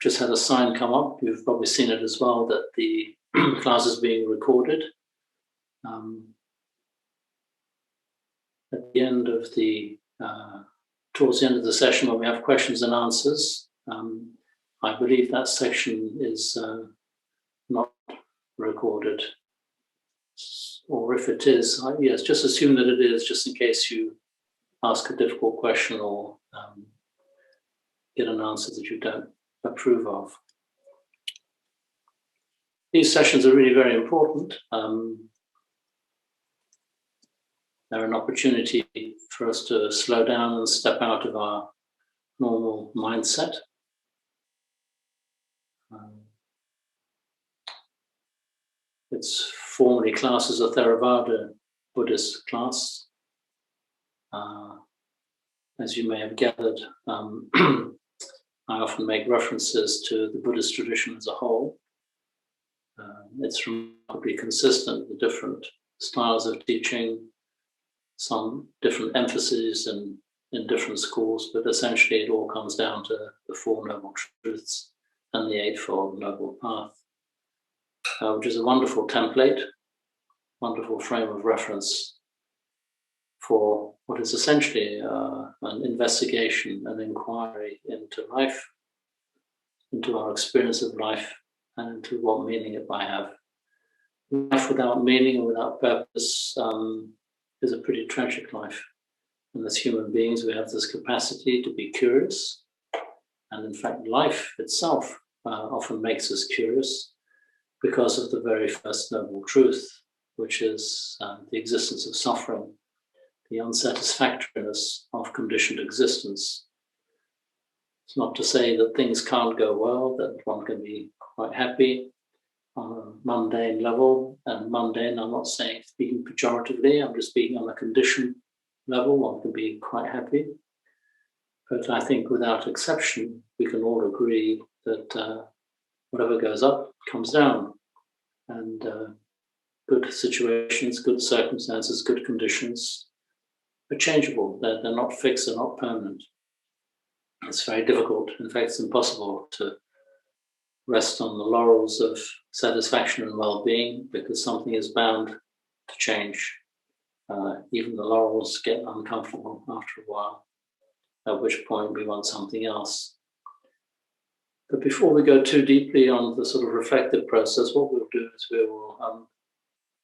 just had a sign come up. You've probably seen it as well, that the class is being recorded. At the end of the, towards the end of the session, when we have questions and answers, I believe that section is not recorded. Or if it is, yes, just assume that it is, just in case you ask a difficult question or get an answer that you don't approve of. These sessions are really very important. They're an opportunity for us to slow down and step out of our normal mindset. It's formally classed as a Theravada Buddhist class. As you may have gathered, I often make references to the Buddhist tradition as a whole. It's remarkably consistent with different styles of teaching, some different emphases in different schools, but essentially it all comes down to the Four Noble Truths and the Eightfold Noble Path, which is a wonderful template, wonderful frame of reference for what is essentially an investigation, an inquiry into life, into our experience of life, and into what meaning it might have. Life without meaning and without purpose is a pretty tragic life. And as human beings, we have this capacity to be curious. And in fact, life itself often makes us curious because of the very first noble truth, which is the existence of suffering, the unsatisfactoriness of conditioned existence. It's not to say that things can't go well, that one can be quite happy on a mundane level. And mundane, I'm not saying speaking pejoratively, I'm just speaking on a conditioned level, one can be quite happy. But I think without exception, we can all agree that whatever goes up comes down. And good situations, good circumstances, good conditions are changeable. They're not fixed, they're not permanent. It's very difficult, in fact, it's impossible to rest on the laurels of satisfaction and well-being, because something is bound to change. Even the laurels get uncomfortable after a while, at which point we want something else. But before we go too deeply on the sort of reflective process, what we'll do is we will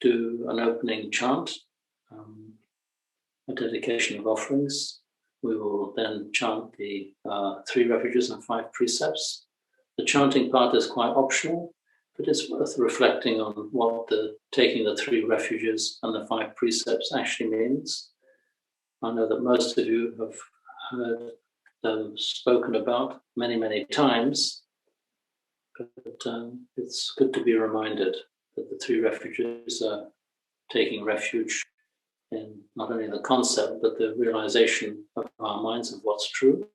do an opening chant, a dedication of offerings. We will then chant the 3 refuges and 5 precepts. The chanting part is quite optional, but it's worth reflecting on what taking the 3 refuges and the 5 precepts actually means. I know that most of you have heard them spoken about many, many times, but it's good to be reminded that the 3 refuges are taking refuge in not only the concept, but the realization of our minds of what's true.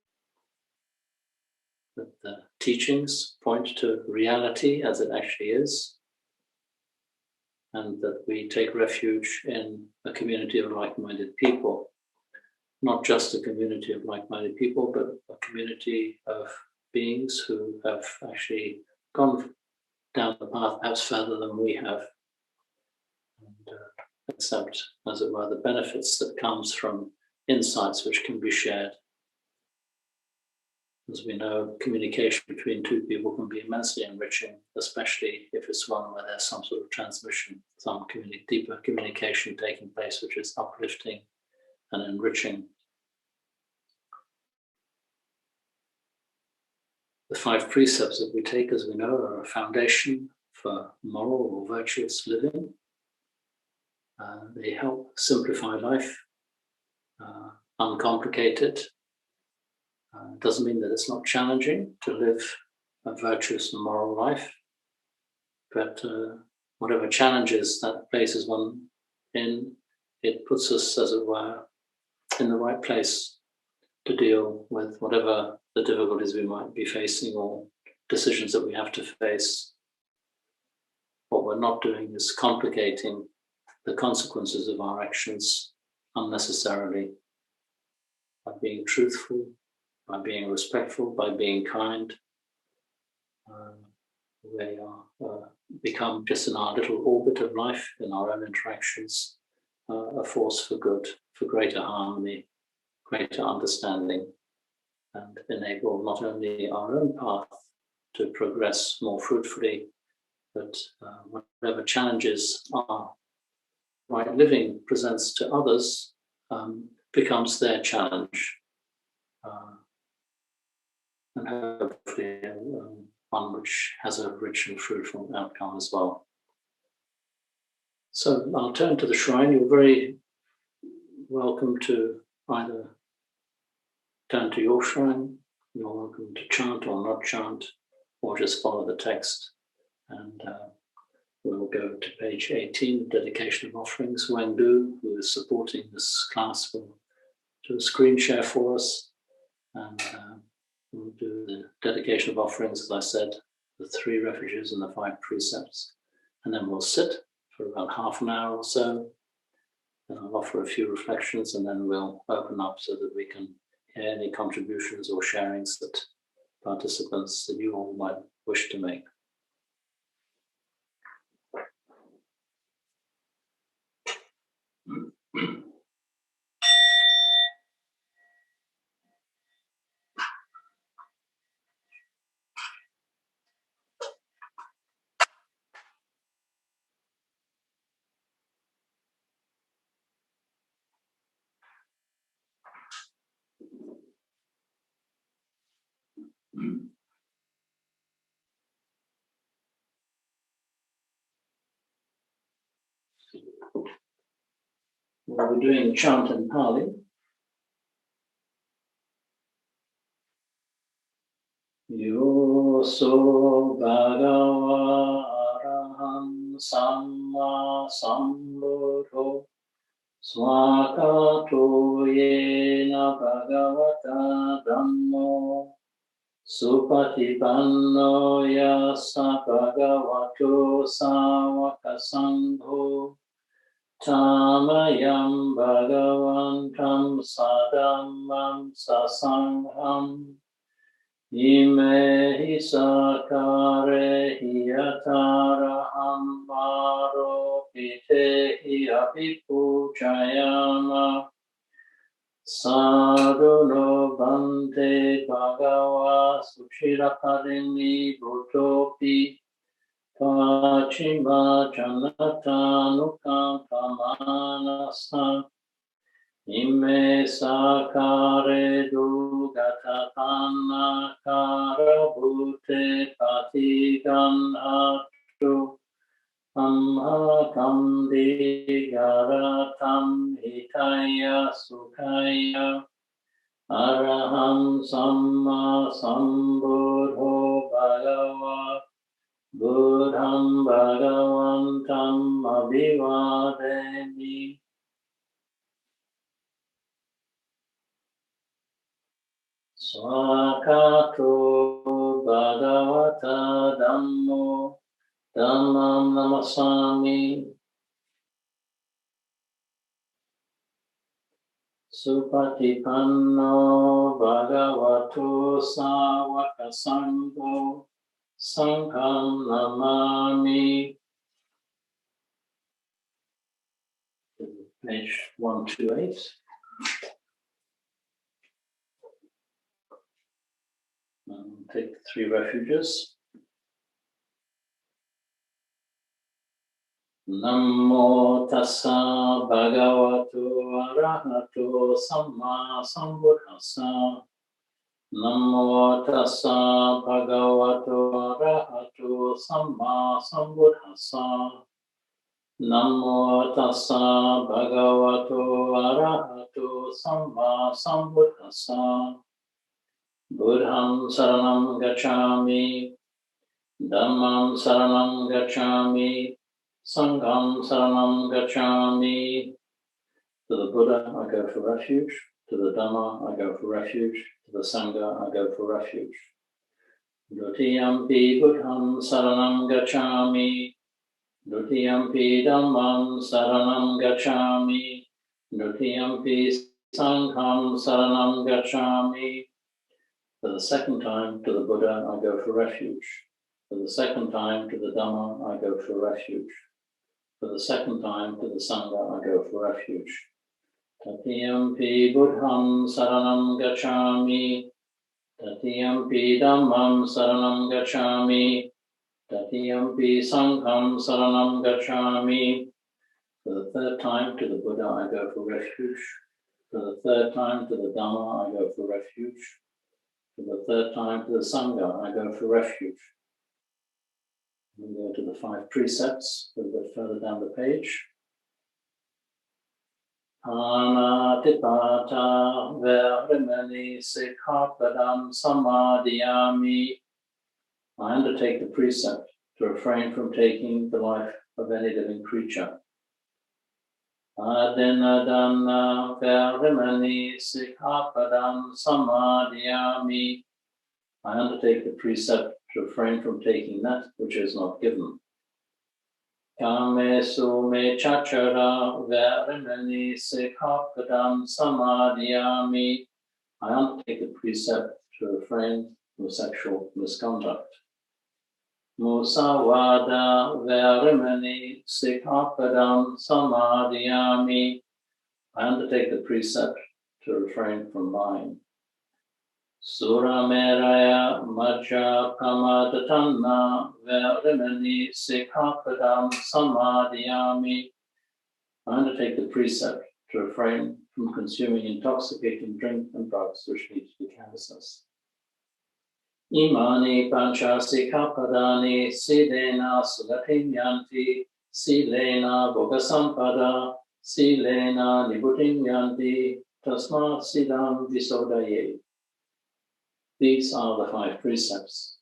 That the teachings point to reality as it actually is, and that we take refuge in a community of like-minded people. Not just a community of like-minded people, but a community of beings who have actually gone down the path perhaps further than we have, and accept, as it were, the benefits that comes from insights which can be shared. As we know, communication between 2 people can be immensely enriching, especially if it's one where there's some sort of transmission, some deeper communication taking place, which is uplifting and enriching. The 5 precepts that we take, as we know, are a foundation for moral or virtuous living. They help simplify life, uncomplicate it. It doesn't mean that it's not challenging to live a virtuous and moral life, but whatever challenges that places one in, it puts us, as it were, in the right place to deal with whatever the difficulties we might be facing or decisions that we have to face. What we're not doing is complicating the consequences of our actions unnecessarily, by being truthful, by being respectful, by being kind, we become just in our little orbit of life, in our own interactions, a force for good, for greater harmony, greater understanding, and enable not only our own path to progress more fruitfully, but whatever challenges our right living presents to others becomes their challenge, and hopefully one which has a rich and fruitful outcome as well. So I'll turn to the shrine. You're very welcome to either turn to your shrine, you're welcome to chant or not chant, or just follow the text. And we'll go to page 18, Dedication of Offerings. Wendy, who is supporting this class, will do a screen share for us. And we'll do the dedication of offerings, as I said, the 3 refuges and the 5 precepts. And then we'll sit for about half an hour or so. And I'll offer a few reflections, and then we'll open up so that we can hear any contributions or sharings that participants that you all might wish to make. Well, we're doing chant in Pali. Yoso bhagava araham samma sambuddho swakato yena bhagavata dhammo supatipanno yasa bhagavato sāvaka sangho tamayam bhagavantam sadammam sasangham ime hi sakare hiyataraham aropite hi abhipujayama sadhuno bhante bhagava suchiraparini bhutopi pachima janatanukampanasa ime sakare dugatapana karabhute patiganhatu amhakam digaratam hitaya sukhaya araham samma sambuddho bhagava buddham bhagavantam abhivademi. Swakato bhagavata dhammo dhammam namasami supatipanno bhagavato sāvaka sangho sangham namami. Page 128. Take the 3 refuges. Namo tassa bhagavato arahato samma sambuddhassa. Namo tassa bhagavato arahato samma sambuddhassa. Namo tassa bhagavato arahato samma sambuddhassa. Buddham saranam gacchami, Dhammam saranam gacchami, Sangham saranam gacchami. To the Buddha I go for refuge, to the Dhamma I go for refuge, to the Sangha I go for refuge. Dutiyampi Buddham saranam gacchami, Dutiyampi Dhammam saranam gacchami, Dutiyampi Sangham saranam gacchami. For the second time, to the Buddha I go for refuge, For the second time to the Dhamma, I go for refuge. For the second time to the Sangha, I go for refuge. Tatiyampi Buddham Saranam Gacchami. Tatiyampi Dhammam Saranam Gacchami. Tatiyampi Sangham Saranam Gacchami. For the third time to the Buddha, I go for refuge. For the third time to the Dhamma, I go for refuge. For the third time to the Sangha, I go for refuge. We go to the Five Precepts, a little bit further down the page. Anatipata verimani sikkhapadam samadhiyami. I undertake the precept to refrain from taking the life of any living creature. Adinadana verimani sikkhapadam samadhiyami. I undertake the precept to refrain from taking that which is not given. Kamesu me chachara verimani sikkhapadam samadhiyami. I undertake the precept to refrain from sexual misconduct. Musawada verimani sikkhapadam samadhiyami. I undertake the precept to refrain from lying. Surameraya majja pamadatana verimani sikkhapadam samadhiyami. I undertake the precept to refrain from consuming intoxicating drink and drugs which lead to carelessness. Imani pancha sikkhapadani silena sulatinyanti silena bhogasampada silena nibutinyanti tasmat siddham visodaye. These are the five precepts.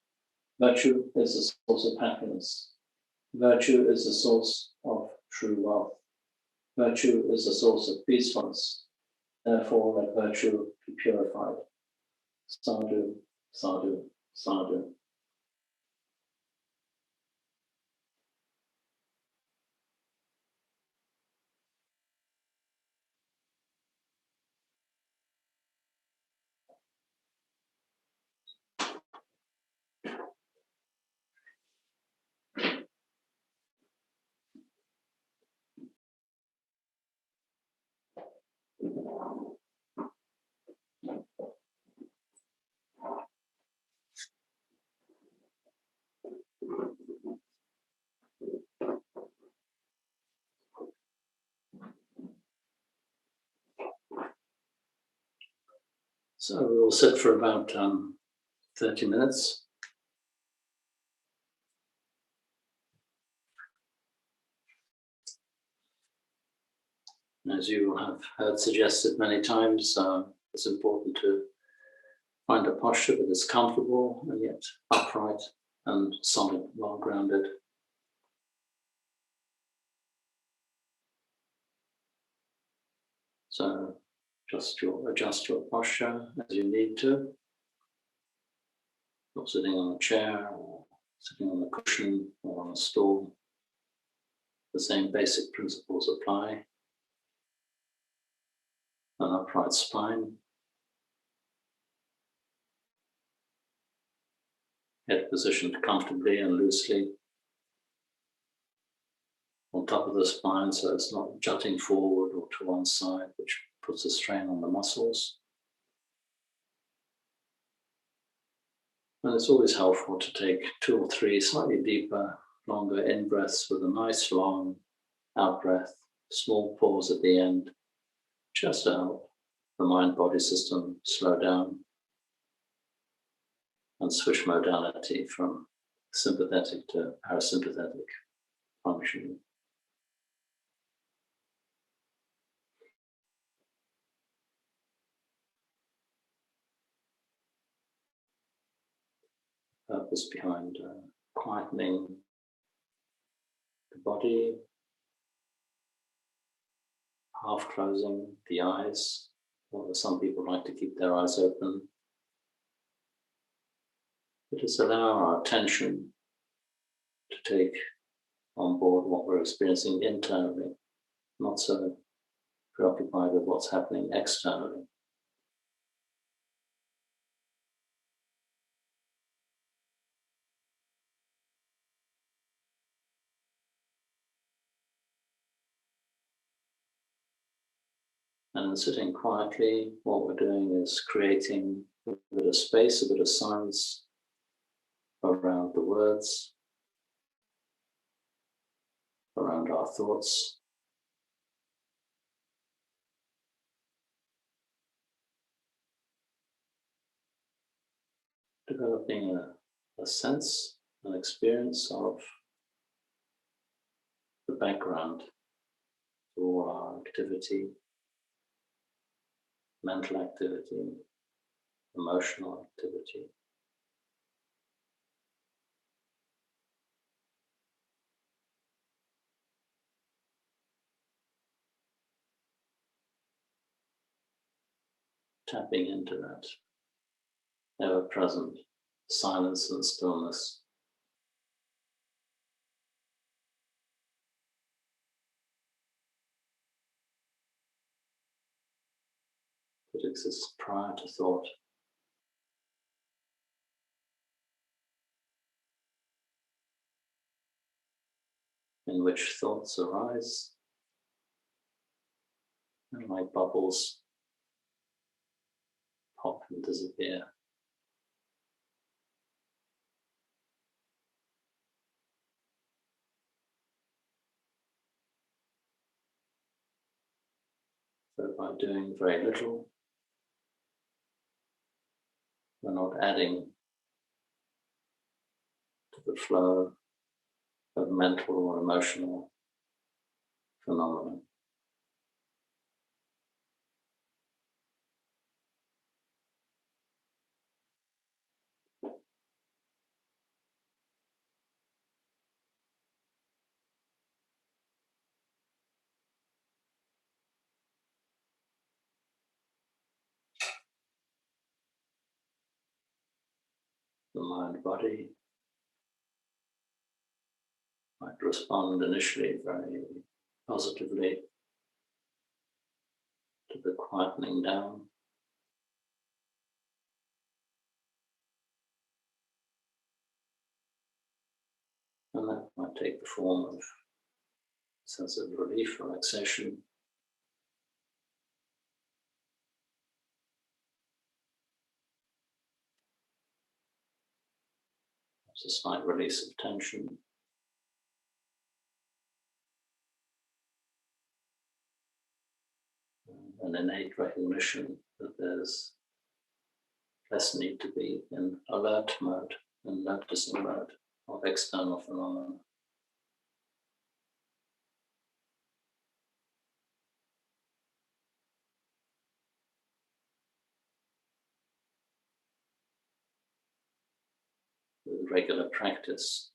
Virtue is the source of happiness. Virtue is the source of true wealth. Virtue is the source of peacefulness. Therefore, let virtue be purified. Sadhu, sadhu, sadhu. So we'll sit for about 30 minutes. As you will have heard suggested many times, it's important to find a posture that is comfortable and yet upright and solid, well grounded. So just adjust your posture as you need to. Not sitting on a chair or sitting on a cushion or on a stool. The same basic principles apply. An upright spine. Head positioned comfortably and loosely on top of the spine, so it's not jutting forward or to one side, which puts a strain on the muscles. And it's always helpful to take 2 or 3 slightly deeper, longer in-breaths with a nice long out-breath, small pause at the end, just to help the mind-body system slow down and switch modality from sympathetic to parasympathetic functioning. Purpose behind quietening the body, half closing the eyes, although some people like to keep their eyes open. But just allow our attention to take on board what we're experiencing internally, not so preoccupied with what's happening externally. And sitting quietly, what we're doing is creating a bit of space, a bit of silence around the words, around our thoughts. Developing a sense, an experience of the background to all our activity, mental activity, emotional activity. Tapping into that ever-present silence and stillness that exists prior to thought. In which thoughts arise and like bubbles pop and disappear. So by doing very little, we're not adding to the flow of mental or emotional phenomena. The mind-body might respond initially very positively to the quietening down. And that might take the form of a sense of relief, relaxation, a slight release of tension, an innate recognition that there's less need to be in alert mode and noticing mode of external phenomena. With regular practice,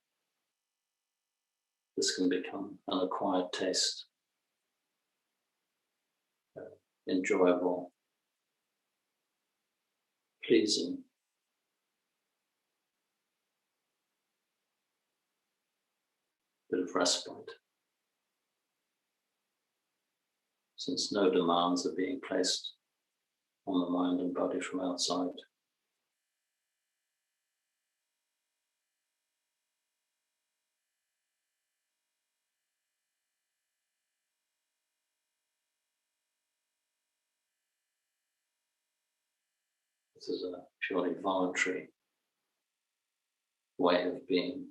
this can become an acquired taste, enjoyable, pleasing, bit of respite, since no demands are being placed on the mind and body from outside. This is a purely voluntary way of being.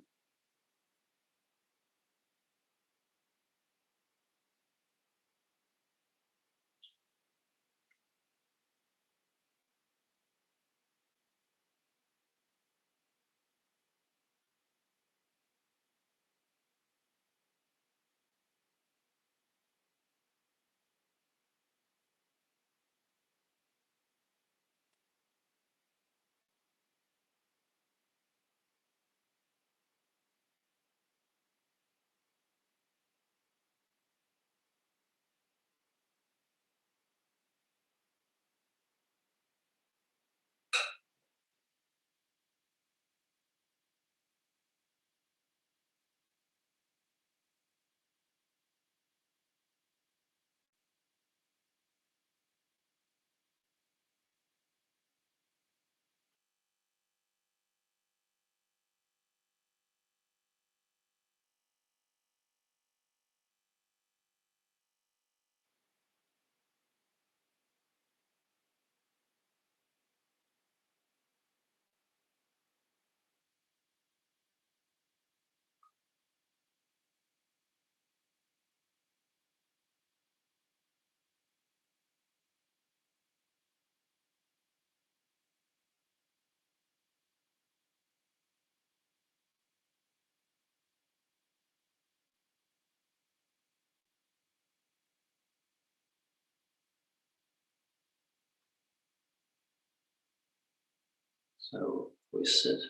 So we sit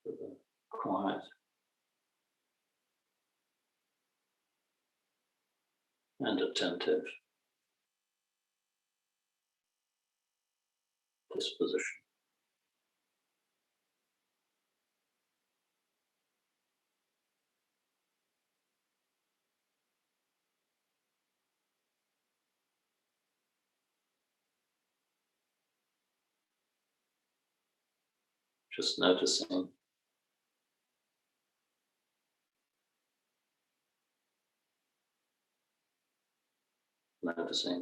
with a quiet and attentive disposition. Just noticing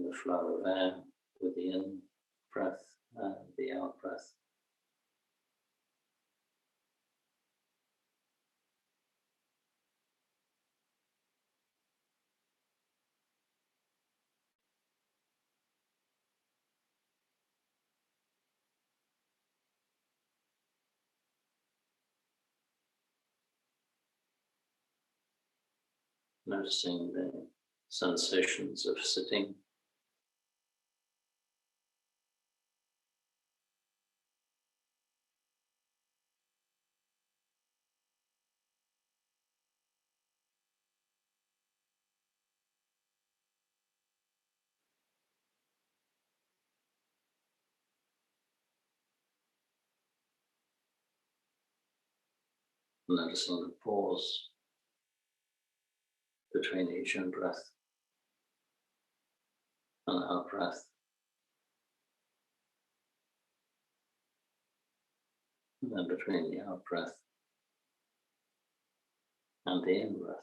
the flow of air with the in breath and the out breath. Noticing the sensations of sitting, noticing the pause between each in breath and out breath, and then between the out breath and the in breath.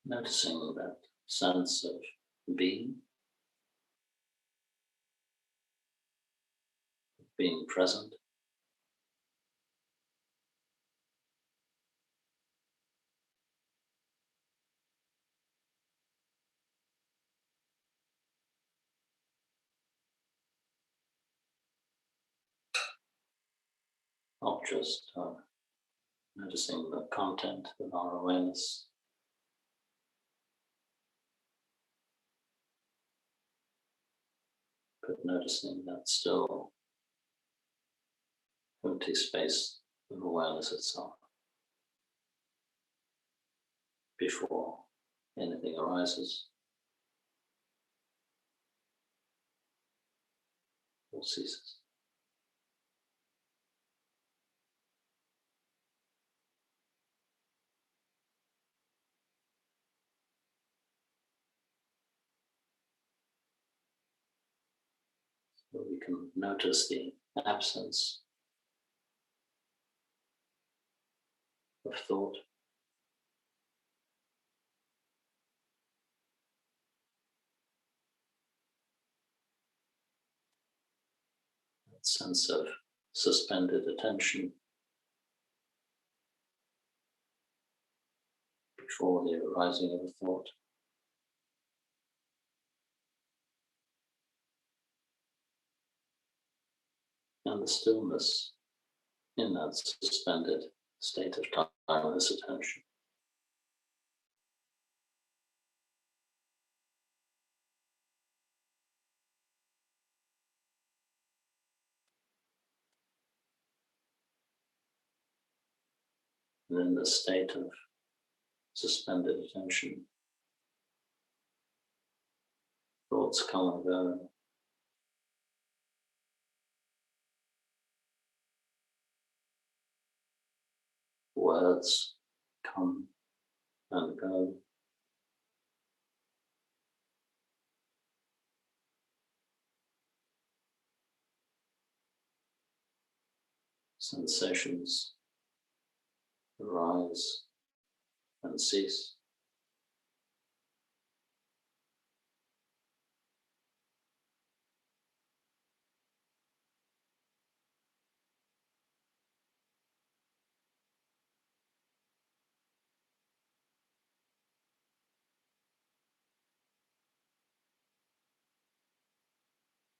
Noticing that sense of being present. Not just noticing the content of our awareness, but noticing that still empty space of awareness itself before anything arises or ceases. So we can notice the absence of thought, that sense of suspended attention before the arising of a thought. And the stillness in that suspended state of timeless attention. And in the state of suspended attention, thoughts come and go. Words come and go. Sensations arise and cease.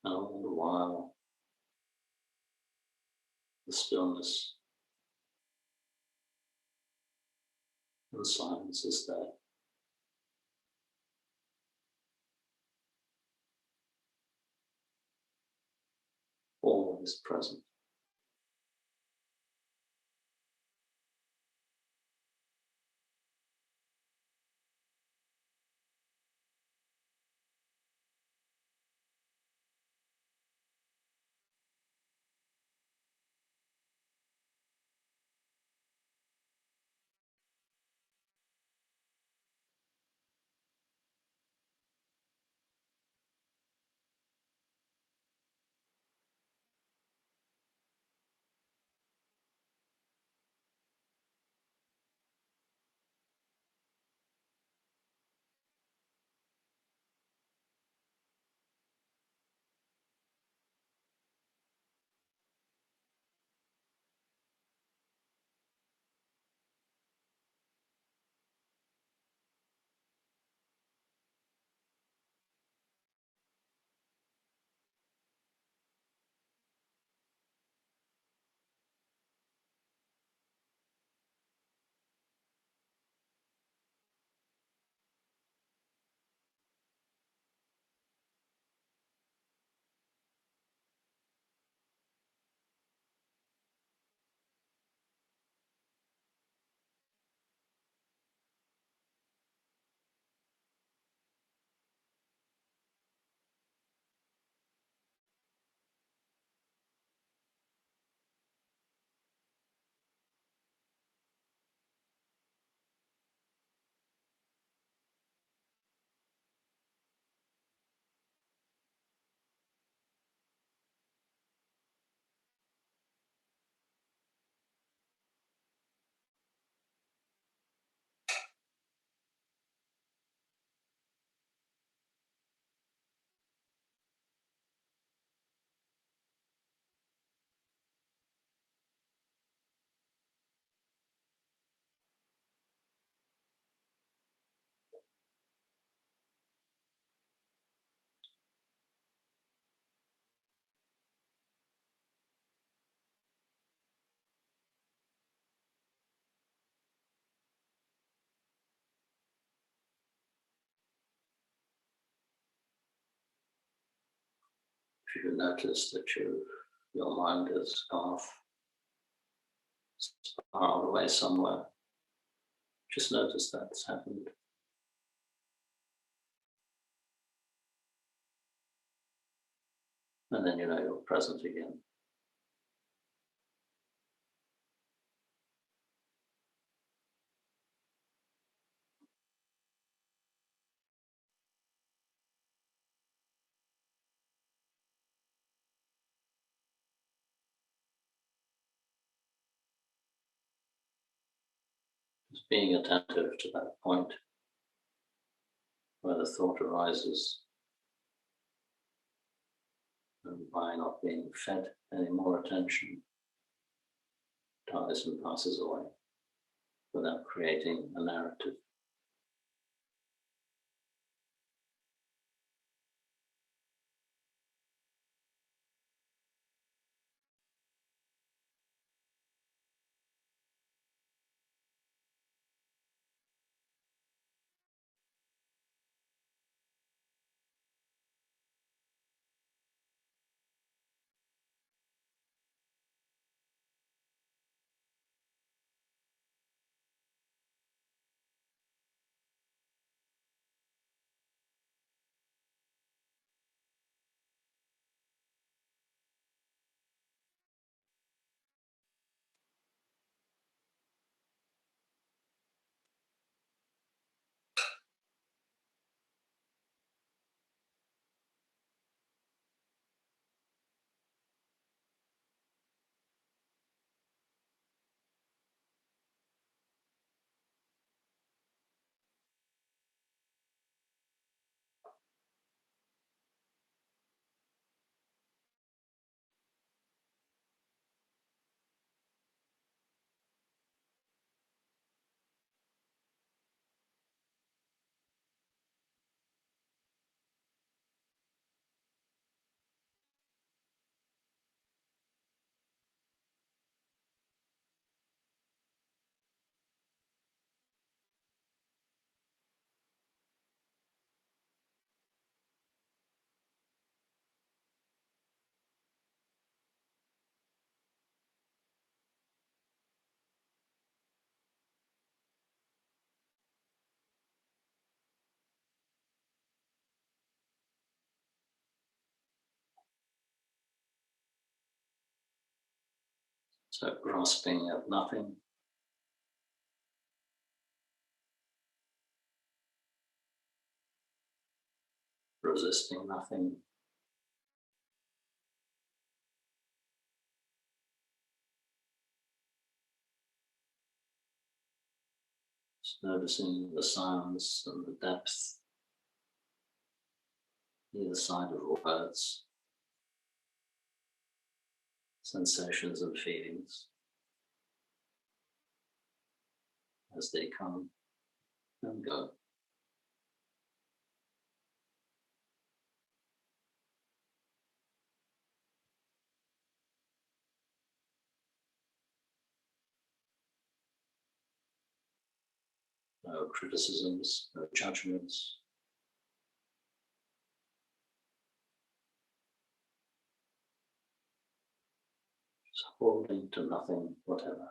And all the while, the stillness and silence is there. Always present. If you notice that your mind has gone off far away somewhere, just notice that's happened. And then you know you're present again. Just being attentive to that point where the thought arises, and by not being fed any more attention, dies and passes away without creating a narrative. So grasping at nothing, resisting nothing, just noticing the sounds and the depth, either side of words, sensations and feelings as they come and go. No criticisms, no judgments, just holding to nothing, whatever.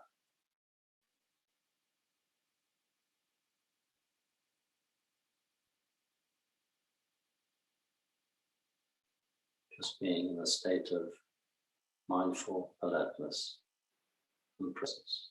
Just being in a state of mindful alertness and presence.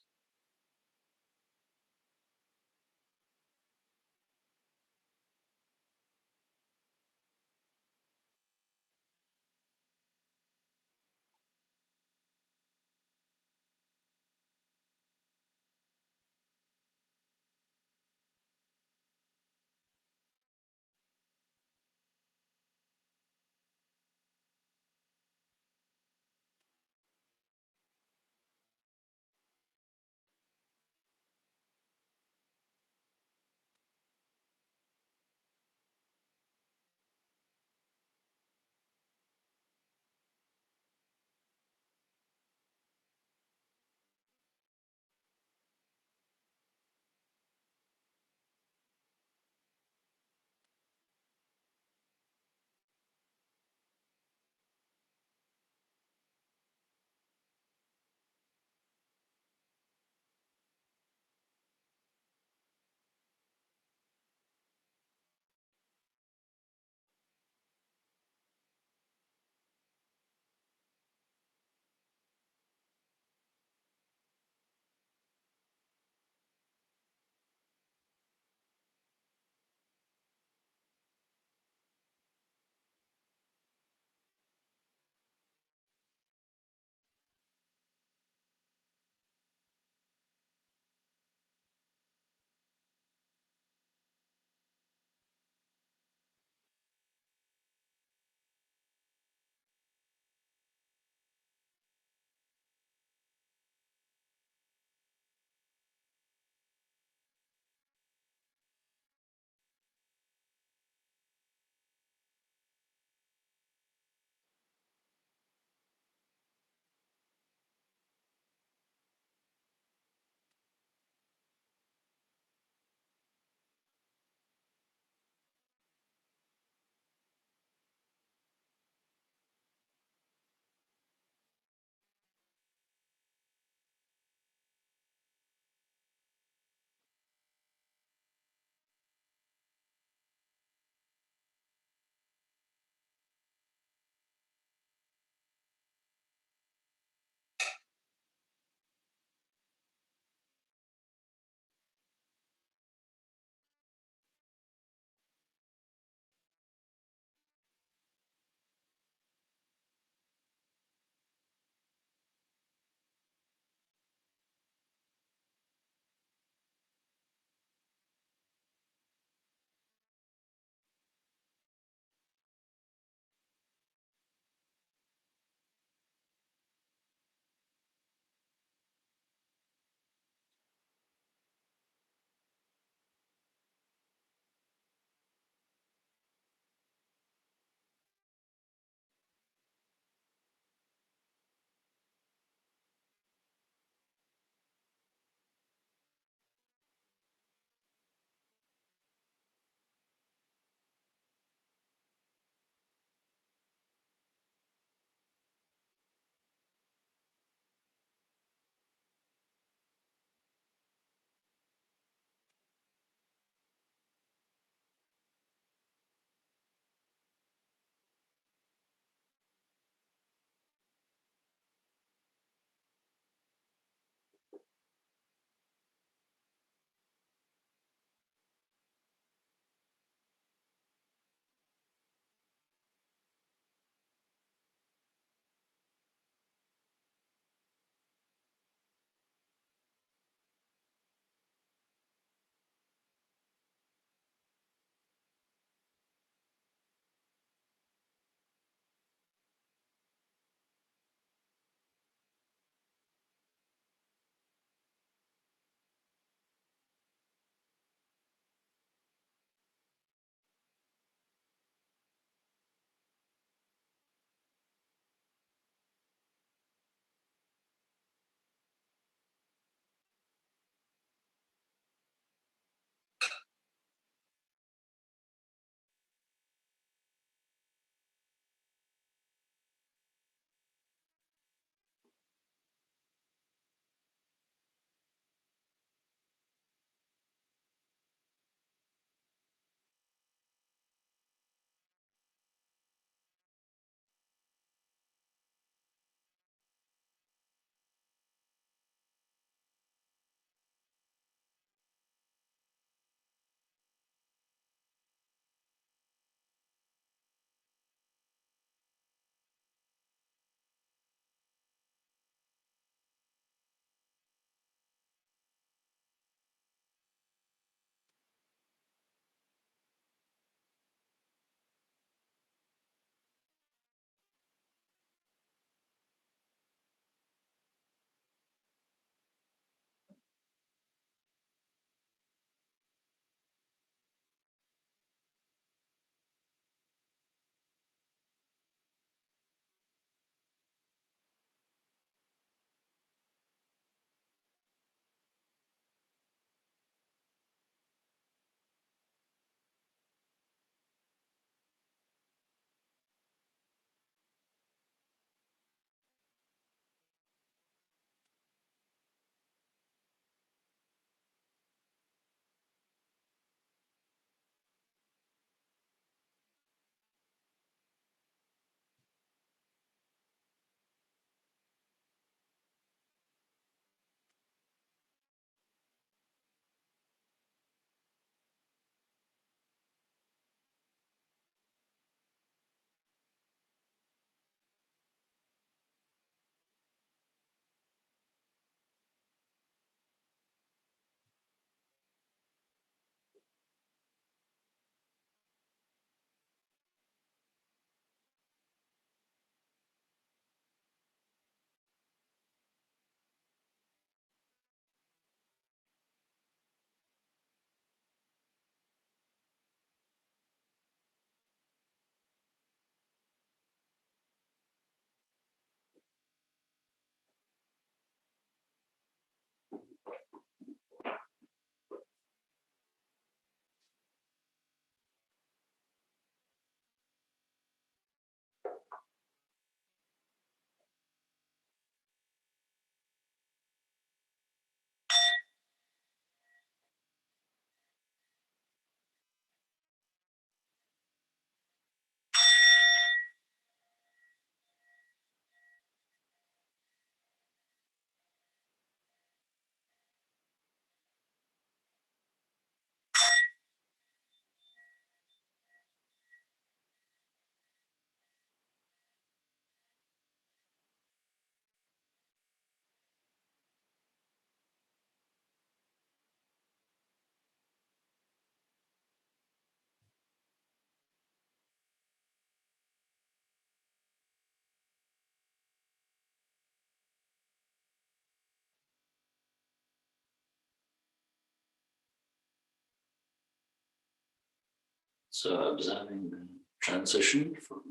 So observing the transition from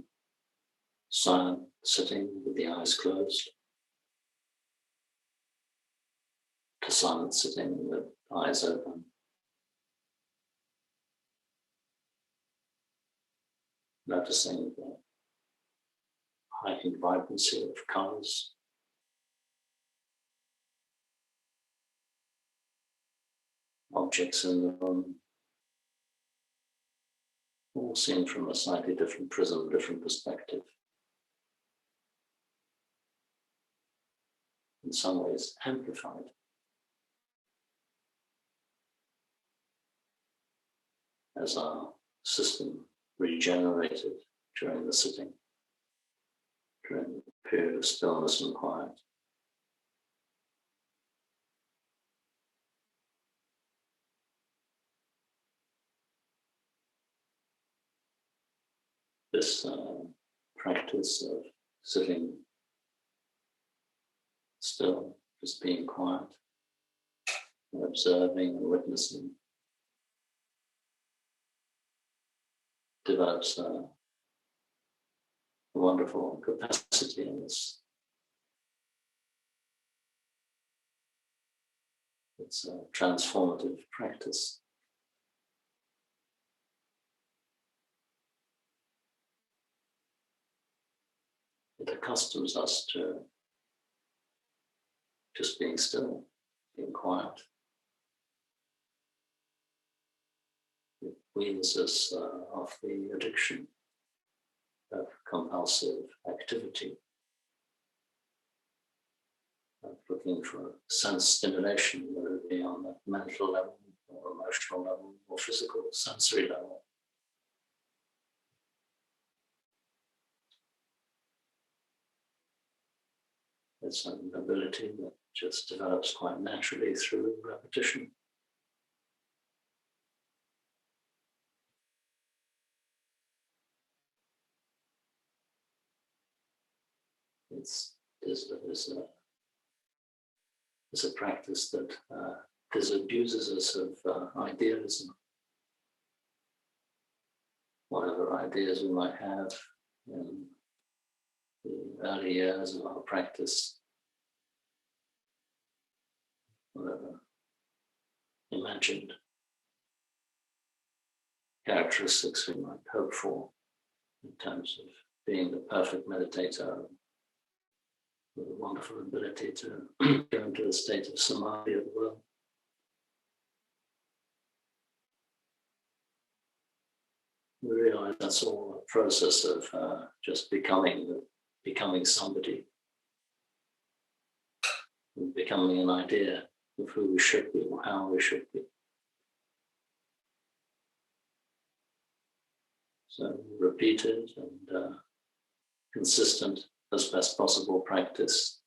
silent sitting with the eyes closed to silent sitting with eyes open. Noticing the heightened vibrancy of colors, objects in the room, all seen from a slightly different prism, different perspective. In some ways amplified. As our system regenerated during the sitting, during the period of stillness and quiet. This practice of sitting still, just being quiet, and observing and witnessing, develops a wonderful capacity in this. It's a transformative practice. It accustoms us to just being still, being quiet. It weans us off the addiction of compulsive activity, of looking for sense stimulation, whether it be on the mental level or emotional level or physical, sensory level. It's an ability that just develops quite naturally through repetition. It's a practice that disabuses us of idealism. Whatever ideas we might have in the early years of our practice, whatever imagined characteristics we might hope for in terms of being the perfect meditator with a wonderful ability to go into a state of samadhi at will. We realize that's all a process of just becoming somebody, becoming an idea of who we should be or how we should be. So repeated and consistent as best possible practice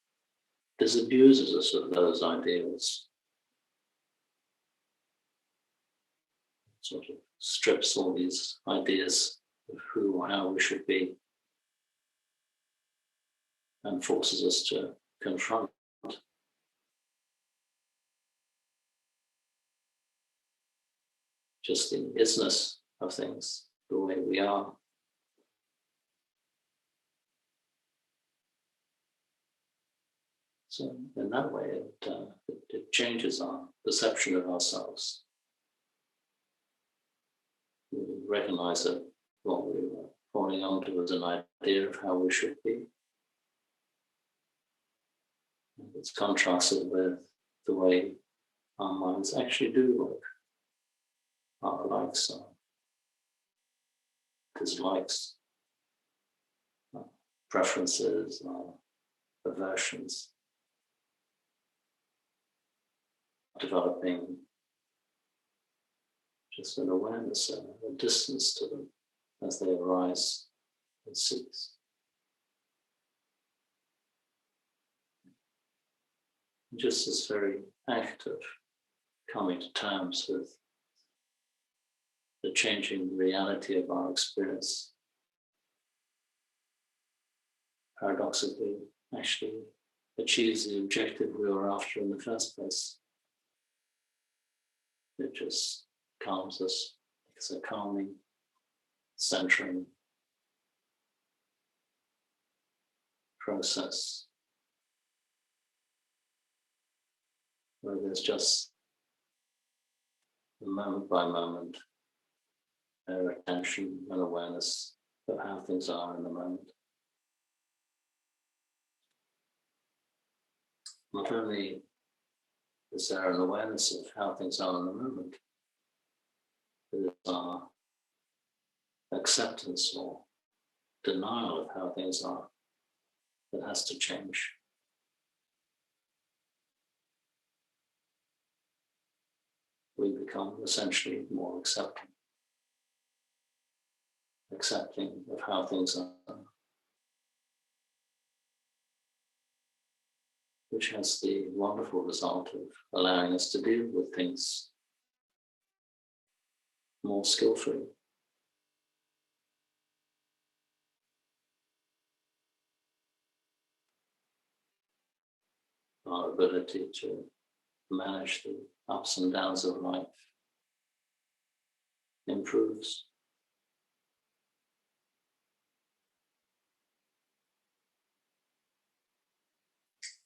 disabuses us of those ideals. Sort of strips all these ideas of who or how we should be and forces us to confront just the isness of things, the way we are. So in that way, it changes our perception of ourselves. We recognize that what we were holding on to was an idea of how we should be. And it's contrasted with the way our minds actually do work. Our likes, our dislikes, our preferences, our aversions, developing just an awareness, a distance to them as they arise and cease. Just this very act of coming to terms with the changing reality of our experience, paradoxically, actually achieves the objective we were after in the first place. It just calms us. It's a calming centering process where there's just moment by moment their attention and awareness of how things are in the moment. Not only is there an awareness of how things are in the moment, but it's our acceptance or denial of how things are that has to change. We become essentially more accepting of how things are, which has the wonderful result of allowing us to deal with things more skillfully. Our ability to manage the ups and downs of life improves.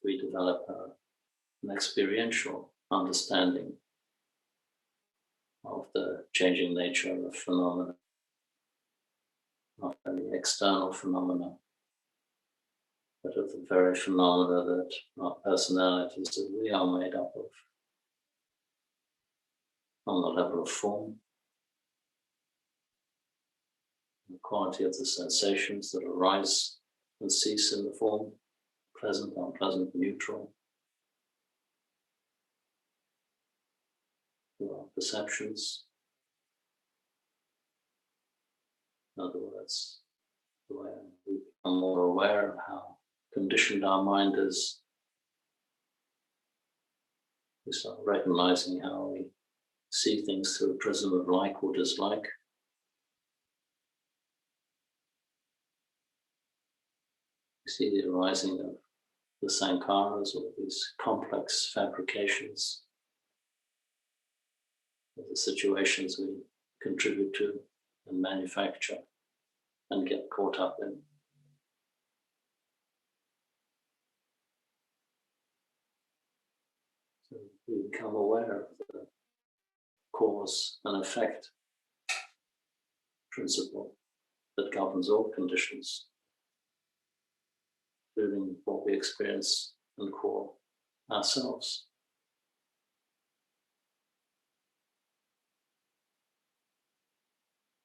We develop an experiential understanding of the changing nature of phenomena, not only external phenomena, but of the very phenomena that our personalities that we are made up of, on the level of form, the quality of the sensations that arise and cease in the form, pleasant, unpleasant, neutral, our perceptions. In other words, the way we become more aware of how conditioned our mind is, we start recognizing how we see things through a prism of like or dislike. We see the arising of the sankharas, or these complex fabrications of the situations we contribute to and manufacture and get caught up in. So we become aware of the cause and effect principle that governs all conditions, including what we experience and call ourselves.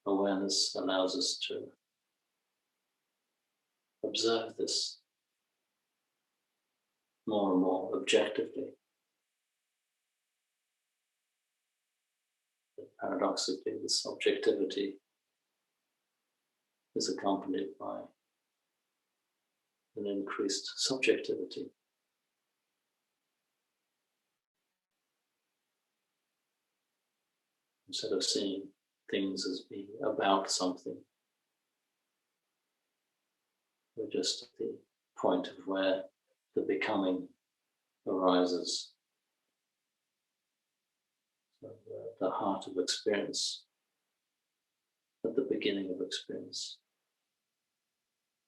Awareness allows us to observe this more and more objectively. But paradoxically, this objectivity is accompanied by an increased subjectivity. Instead of seeing things as being about something, we're just at the point of where the becoming arises. So the heart of experience, at the beginning of experience.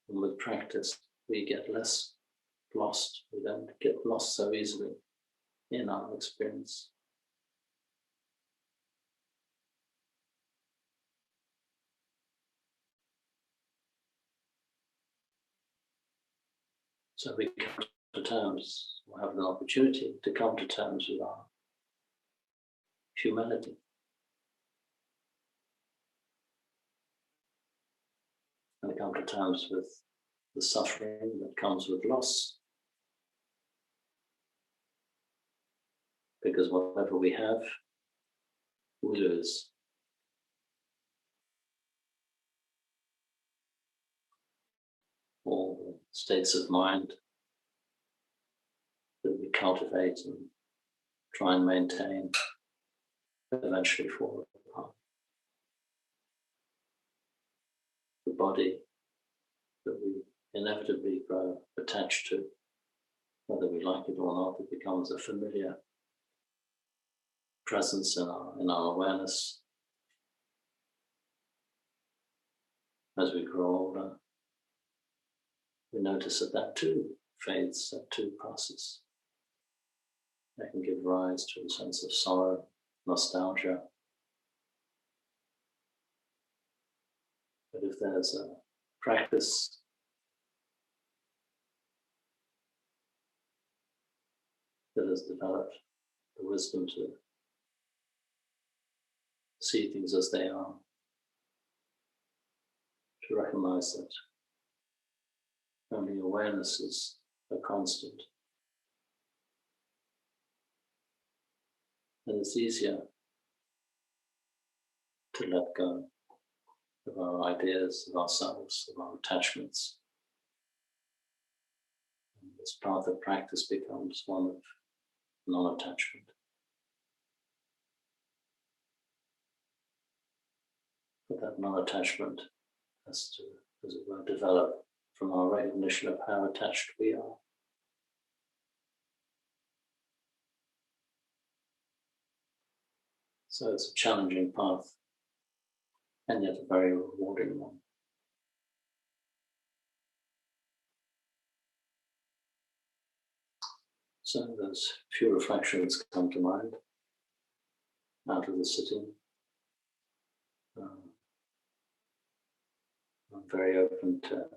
And with practice, we get less lost. We don't get lost so easily in our experience. So we come to terms, or have an opportunity to come to terms with our humanity. And we come to terms with the suffering that comes with loss. Because whatever we have, we lose. All the states of mind that we cultivate and try and maintain eventually fall apart. The body that we inevitably grow attached to, whether we like it or not, it becomes a familiar presence in our awareness. as we grow older, we notice that too fades, that too passes. That can give rise to a sense of sorrow, nostalgia. But if there's a practice that has developed the wisdom to see things as they are, to recognize that only awareness is a constant, then it's easier to let go of our ideas, of ourselves, of our attachments. And this path of practice becomes one of non-attachment. But that non-attachment has to, as it were, develop from our recognition of how attached we are. So it's a challenging path, and yet a very rewarding one. So those few reflections come to mind out of the sitting. I'm very open to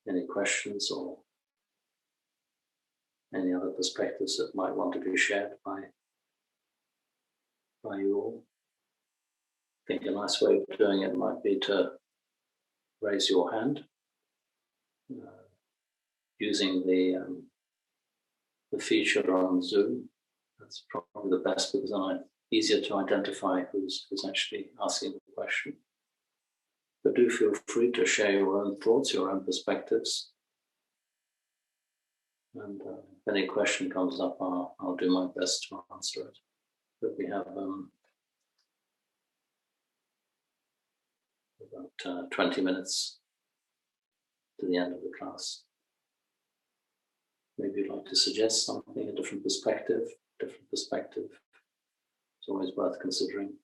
any questions or any other perspectives that might want to be shared by you all. I think a nice way of doing it might be to raise your hand using the feature on Zoom. That's probably the best because then it's easier to identify who's actually asking the question. But do feel free to share your own thoughts, your own perspectives. And if any question comes up, I'll do my best to answer it. But we have about 20 minutes to the end of the class. Maybe you'd like to suggest something, a different perspective. It's always worth considering.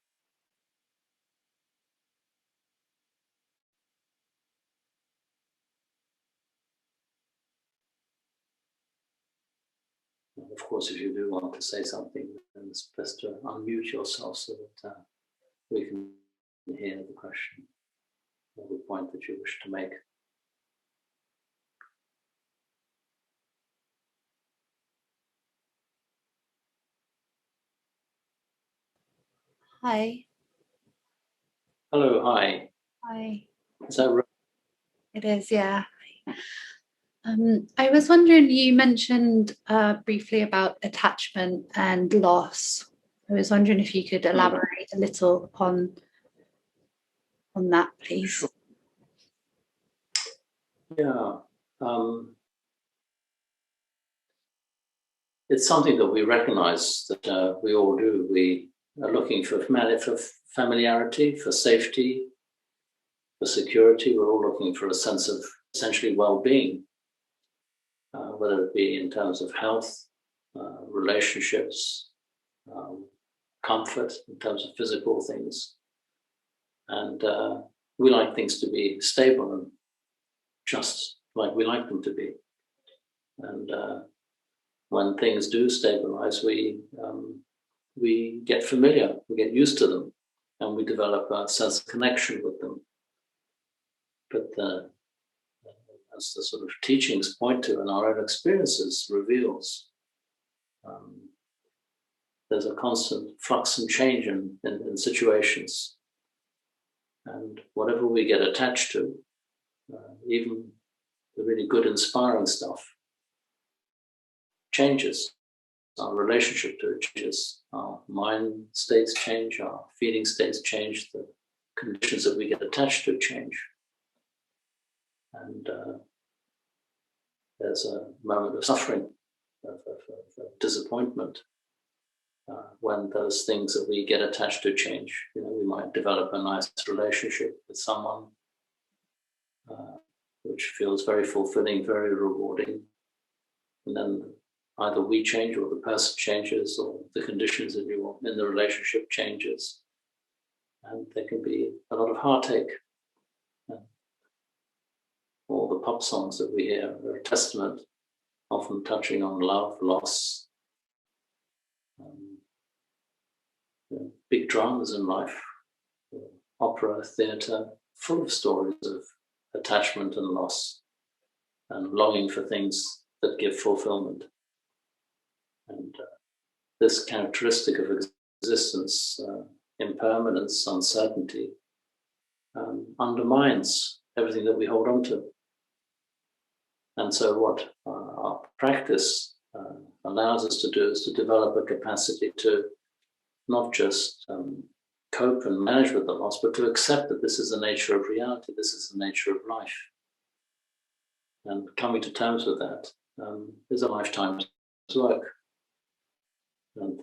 And of course, if you do want to say something, then it's best to unmute yourself so that we can hear the question or the point that you wish to make. Hi. Hello, hi. Hi. Is that right? It is, yeah. I was wondering, you mentioned briefly about attachment and loss. I was wondering if you could elaborate a little on that, please. Sure. Yeah. It's something that we recognize that we all do. We are looking for familiarity, for safety, for security. We're all looking for a sense of essentially well-being, whether it be in terms of health, relationships, comfort, in terms of physical things. And we like things to be stable and just like we like them to be. And when things do stabilize, we get familiar, we get used to them, and we develop a sense of connection with them. But as the sort of teachings point to, and our own experiences reveals, there's a constant flux and change in situations. And whatever we get attached to, even the really good, inspiring stuff, changes. Our relationship to it changes. Our mind states change, our feeling states change, the conditions that we get attached to change. And there's a moment of suffering, of disappointment, when those things that we get attached to change. You know, we might develop a nice relationship with someone, which feels very fulfilling, very rewarding. And then either we change or the person changes or the conditions in the relationship changes. And there can be a lot of heartache. the pop songs that we hear are a testament, often touching on love, loss, big dramas in life, opera, theatre, full of stories of attachment and loss and longing for things that give fulfillment. And this characteristic of existence, impermanence, uncertainty, undermines everything that we hold on to. And so what our practice allows us to do is to develop a capacity to not just cope and manage with the loss, but to accept that this is the nature of reality, this is the nature of life. And coming to terms with that is a lifetime's work. And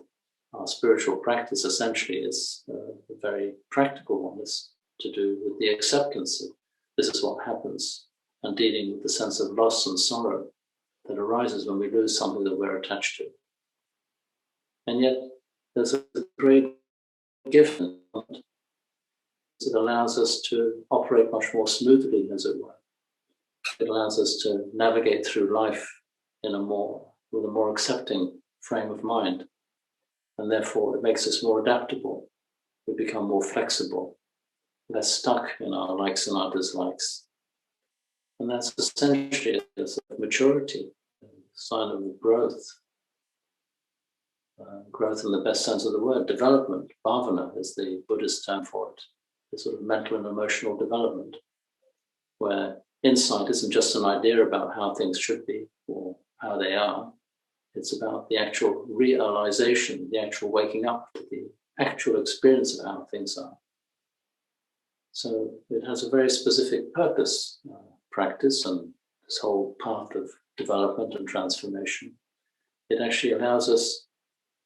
our spiritual practice essentially is a very practical one. It's to do with the acceptance of this is what happens, and dealing with the sense of loss and sorrow that arises when we lose something that we're attached to. And yet there's a great gift in it. It allows us to operate much more smoothly, as it were. It allows us to navigate through life with a more accepting frame of mind. And therefore it makes us more adaptable. We become more flexible, less stuck in our likes and our dislikes. And that's essentially a sort of maturity, a sign of growth. Growth in the best sense of the word, development. Bhavana is the Buddhist term for it. The sort of mental and emotional development, where insight isn't just an idea about how things should be or how they are. It's about the actual realization, the actual waking up to the actual experience of how things are. So it has a very specific purpose, practice, and this whole path of development and transformation. It actually allows us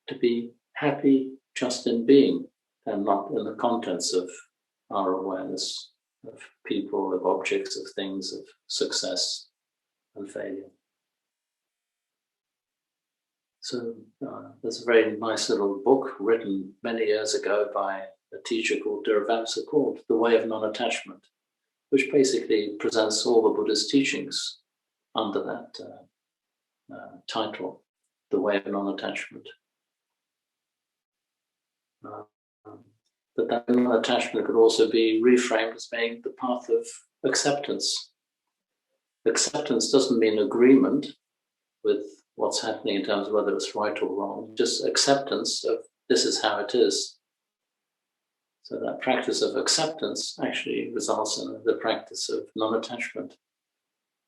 to be happy just in being and not in the contents of our awareness of people, of objects, of things, of success and failure. So there's a very nice little book written many years ago by a teacher called Theravada called The Way of Non-Attachment, which basically presents all the Buddhist teachings under that title, The Way of Non-Attachment. But that non-attachment could also be reframed as being the path of acceptance. Acceptance doesn't mean agreement with what's happening in terms of whether it's right or wrong, just acceptance of this is how it is. So that practice of acceptance actually results in the practice of non-attachment,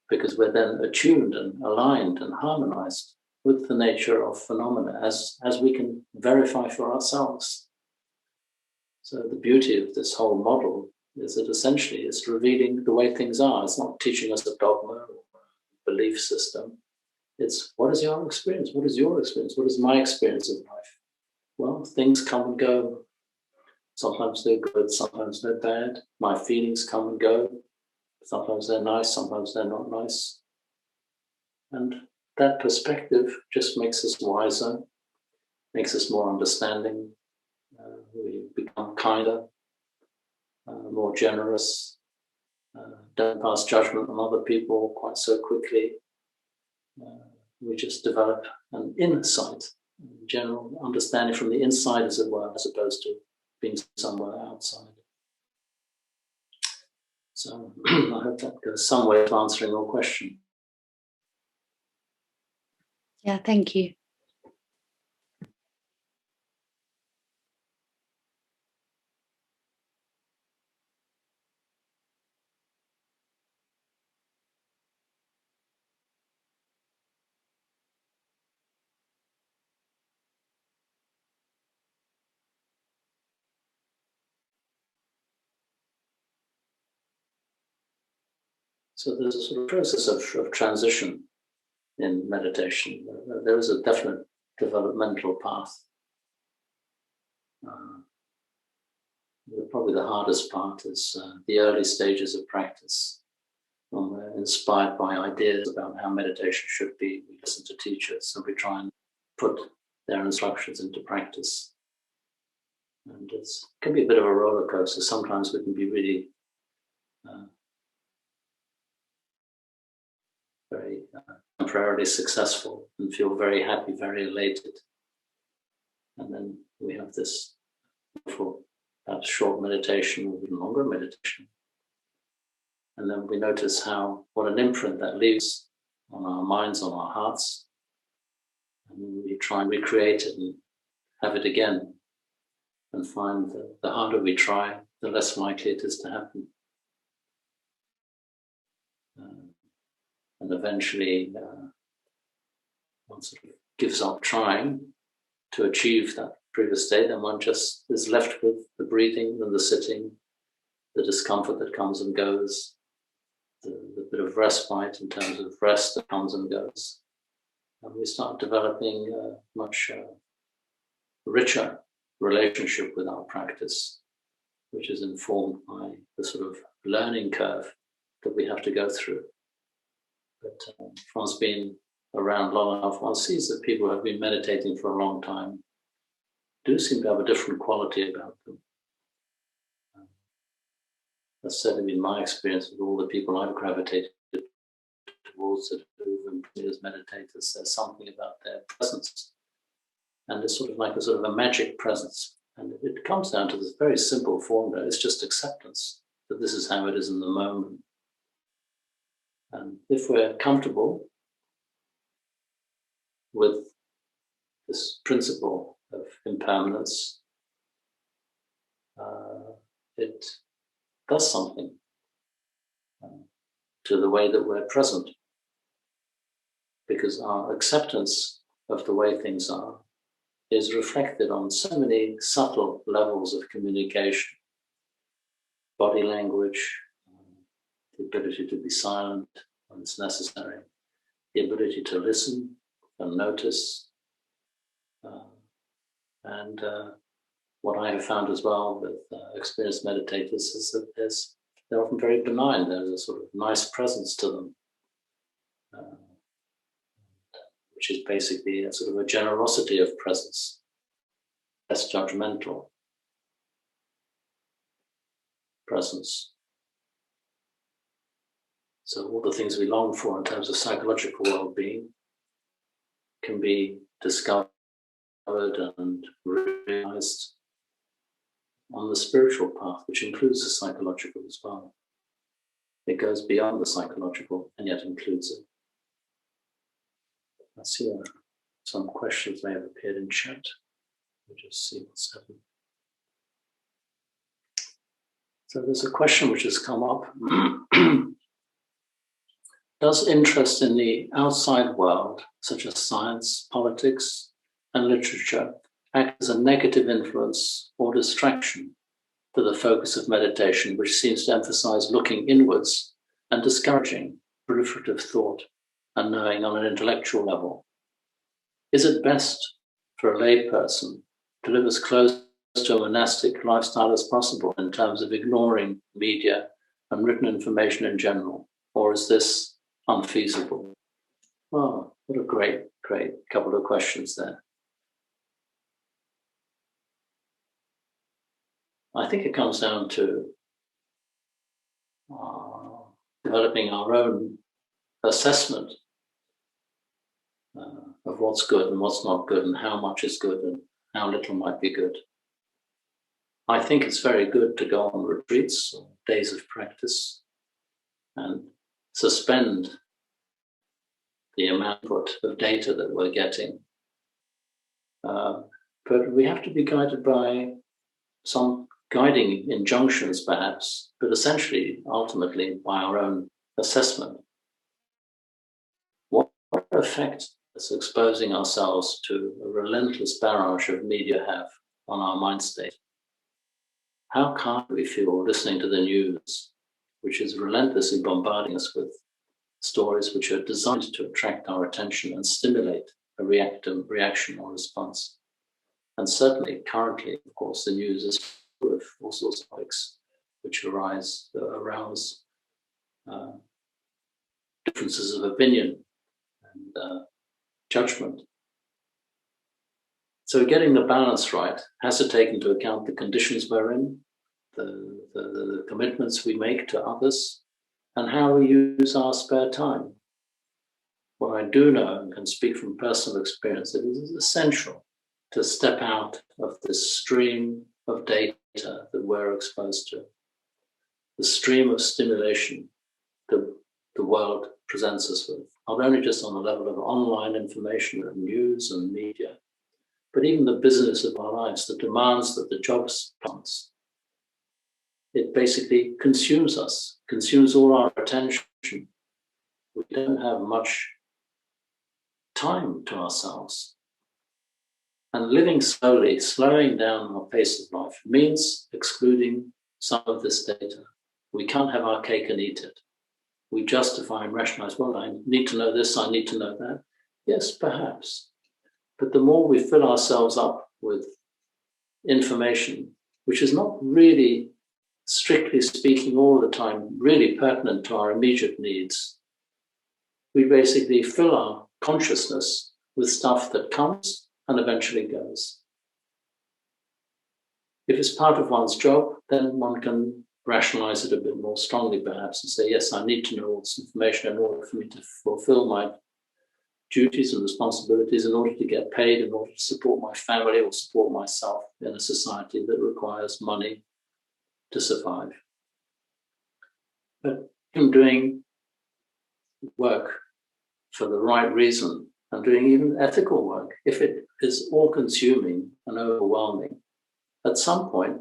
because we're then attuned and aligned and harmonized with the nature of phenomena as we can verify for ourselves. So the beauty of this whole model is that essentially it's revealing the way things are. It's not teaching us a dogma or a belief system. It's what is your experience? What is your experience? What is my experience of life? Well, things come and go. Sometimes they're good, sometimes they're bad. My feelings come and go. Sometimes they're nice, sometimes they're not nice. And that perspective just makes us wiser, makes us more understanding. We become kinder, more generous, don't pass judgment on other people quite so quickly. We just develop an insight, general understanding from the inside, as it were, as opposed to being somewhere outside. So I hope that goes some way to answering your question. Yeah, thank you. So there's a sort of process of transition in meditation. There is a definite developmental path. Probably the hardest part is the early stages of practice. When we're inspired by ideas about how meditation should be, we listen to teachers and we try and put their instructions into practice. And it can be a bit of a roller coaster. Sometimes we can be really temporarily successful and feel very happy, very elated. And then we have this for perhaps short meditation or even longer meditation. And then we notice what an imprint that leaves on our minds, on our hearts. And we try and recreate it and have it again, and find that the harder we try, the less likely it is to happen. And eventually, one sort of gives up trying to achieve that previous state, and one just is left with the breathing and the sitting, the discomfort that comes and goes, the bit of respite in terms of rest that comes and goes. And we start developing a much richer relationship with our practice, which is informed by the sort of learning curve that we have to go through. But if one's been around long enough, one sees that people who have been meditating for a long time do seem to have a different quality about them. That's certainly been my experience with all the people I've gravitated towards that have been as meditators. There's something about their presence, and it's sort of like a magic presence. And it comes down to this very simple formula. It's just acceptance that this is how it is in the moment. And if we're comfortable with this principle of impermanence, it does something to the way that we're present, because our acceptance of the way things are is reflected on so many subtle levels of communication, body language, the ability to be silent when it's necessary, the ability to listen and notice. And what I have found as well with experienced meditators is that they're often very benign. There's a sort of nice presence to them, which is basically a sort of a generosity of presence, less judgmental presence. So all the things we long for in terms of psychological well-being can be discovered and realized on the spiritual path, which includes the psychological as well. It goes beyond the psychological and yet includes it. I see some questions may have appeared in chat. We'll just see what's happening. So there's a question which has come up. Does interest in the outside world, such as science, politics, and literature, act as a negative influence or distraction to the focus of meditation, which seems to emphasize looking inwards and discouraging proliferative thought and knowing on an intellectual level? Is it best for a layperson to live as close to a monastic lifestyle as possible in terms of ignoring media and written information in general, or is this unfeasible? Well, what a great couple of questions there. I think it comes down to developing our own assessment of what's good and what's not good, and how much is good and how little might be good. I think it's very good to go on retreats or days of practice and suspend the amount of data that we're getting. But we have to be guided by some guiding injunctions, perhaps, but essentially, ultimately, by our own assessment. What effect does exposing ourselves to a relentless barrage of media have on our mind state? How calm do we feel listening to the news, which is relentlessly bombarding us with stories which are designed to attract our attention and stimulate a reaction or response? And certainly, currently, of course, the news is full of all sorts of topics which arouse differences of opinion and judgment. So getting the balance right has to take into account the conditions we're in, the commitments we make to others, and how we use our spare time. what I do know and can speak from personal experience, it is essential to step out of this stream of data that we're exposed to, the stream of stimulation that the world presents us with, not only just on the level of online information and news and media, but even the business of our lives, the demands that the jobs plants. It basically consumes us, consumes all our attention. We don't have much time to ourselves. And living slowly, slowing down our pace of life, means excluding some of this data. We can't have our cake and eat it. We justify and rationalize, well, I need to know this, I need to know that. Yes, perhaps. But the more we fill ourselves up with information, which is not really, strictly speaking, all the time, really pertinent to our immediate needs, we basically fill our consciousness with stuff that comes and eventually goes. If it's part of one's job, then one can rationalize it a bit more strongly, perhaps, and say, yes, I need to know all this information in order for me to fulfill my duties and responsibilities, in order to get paid, in order to support my family or support myself in a society that requires money to survive. But in doing work for the right reason and doing even ethical work, if it is all-consuming and overwhelming, at some point,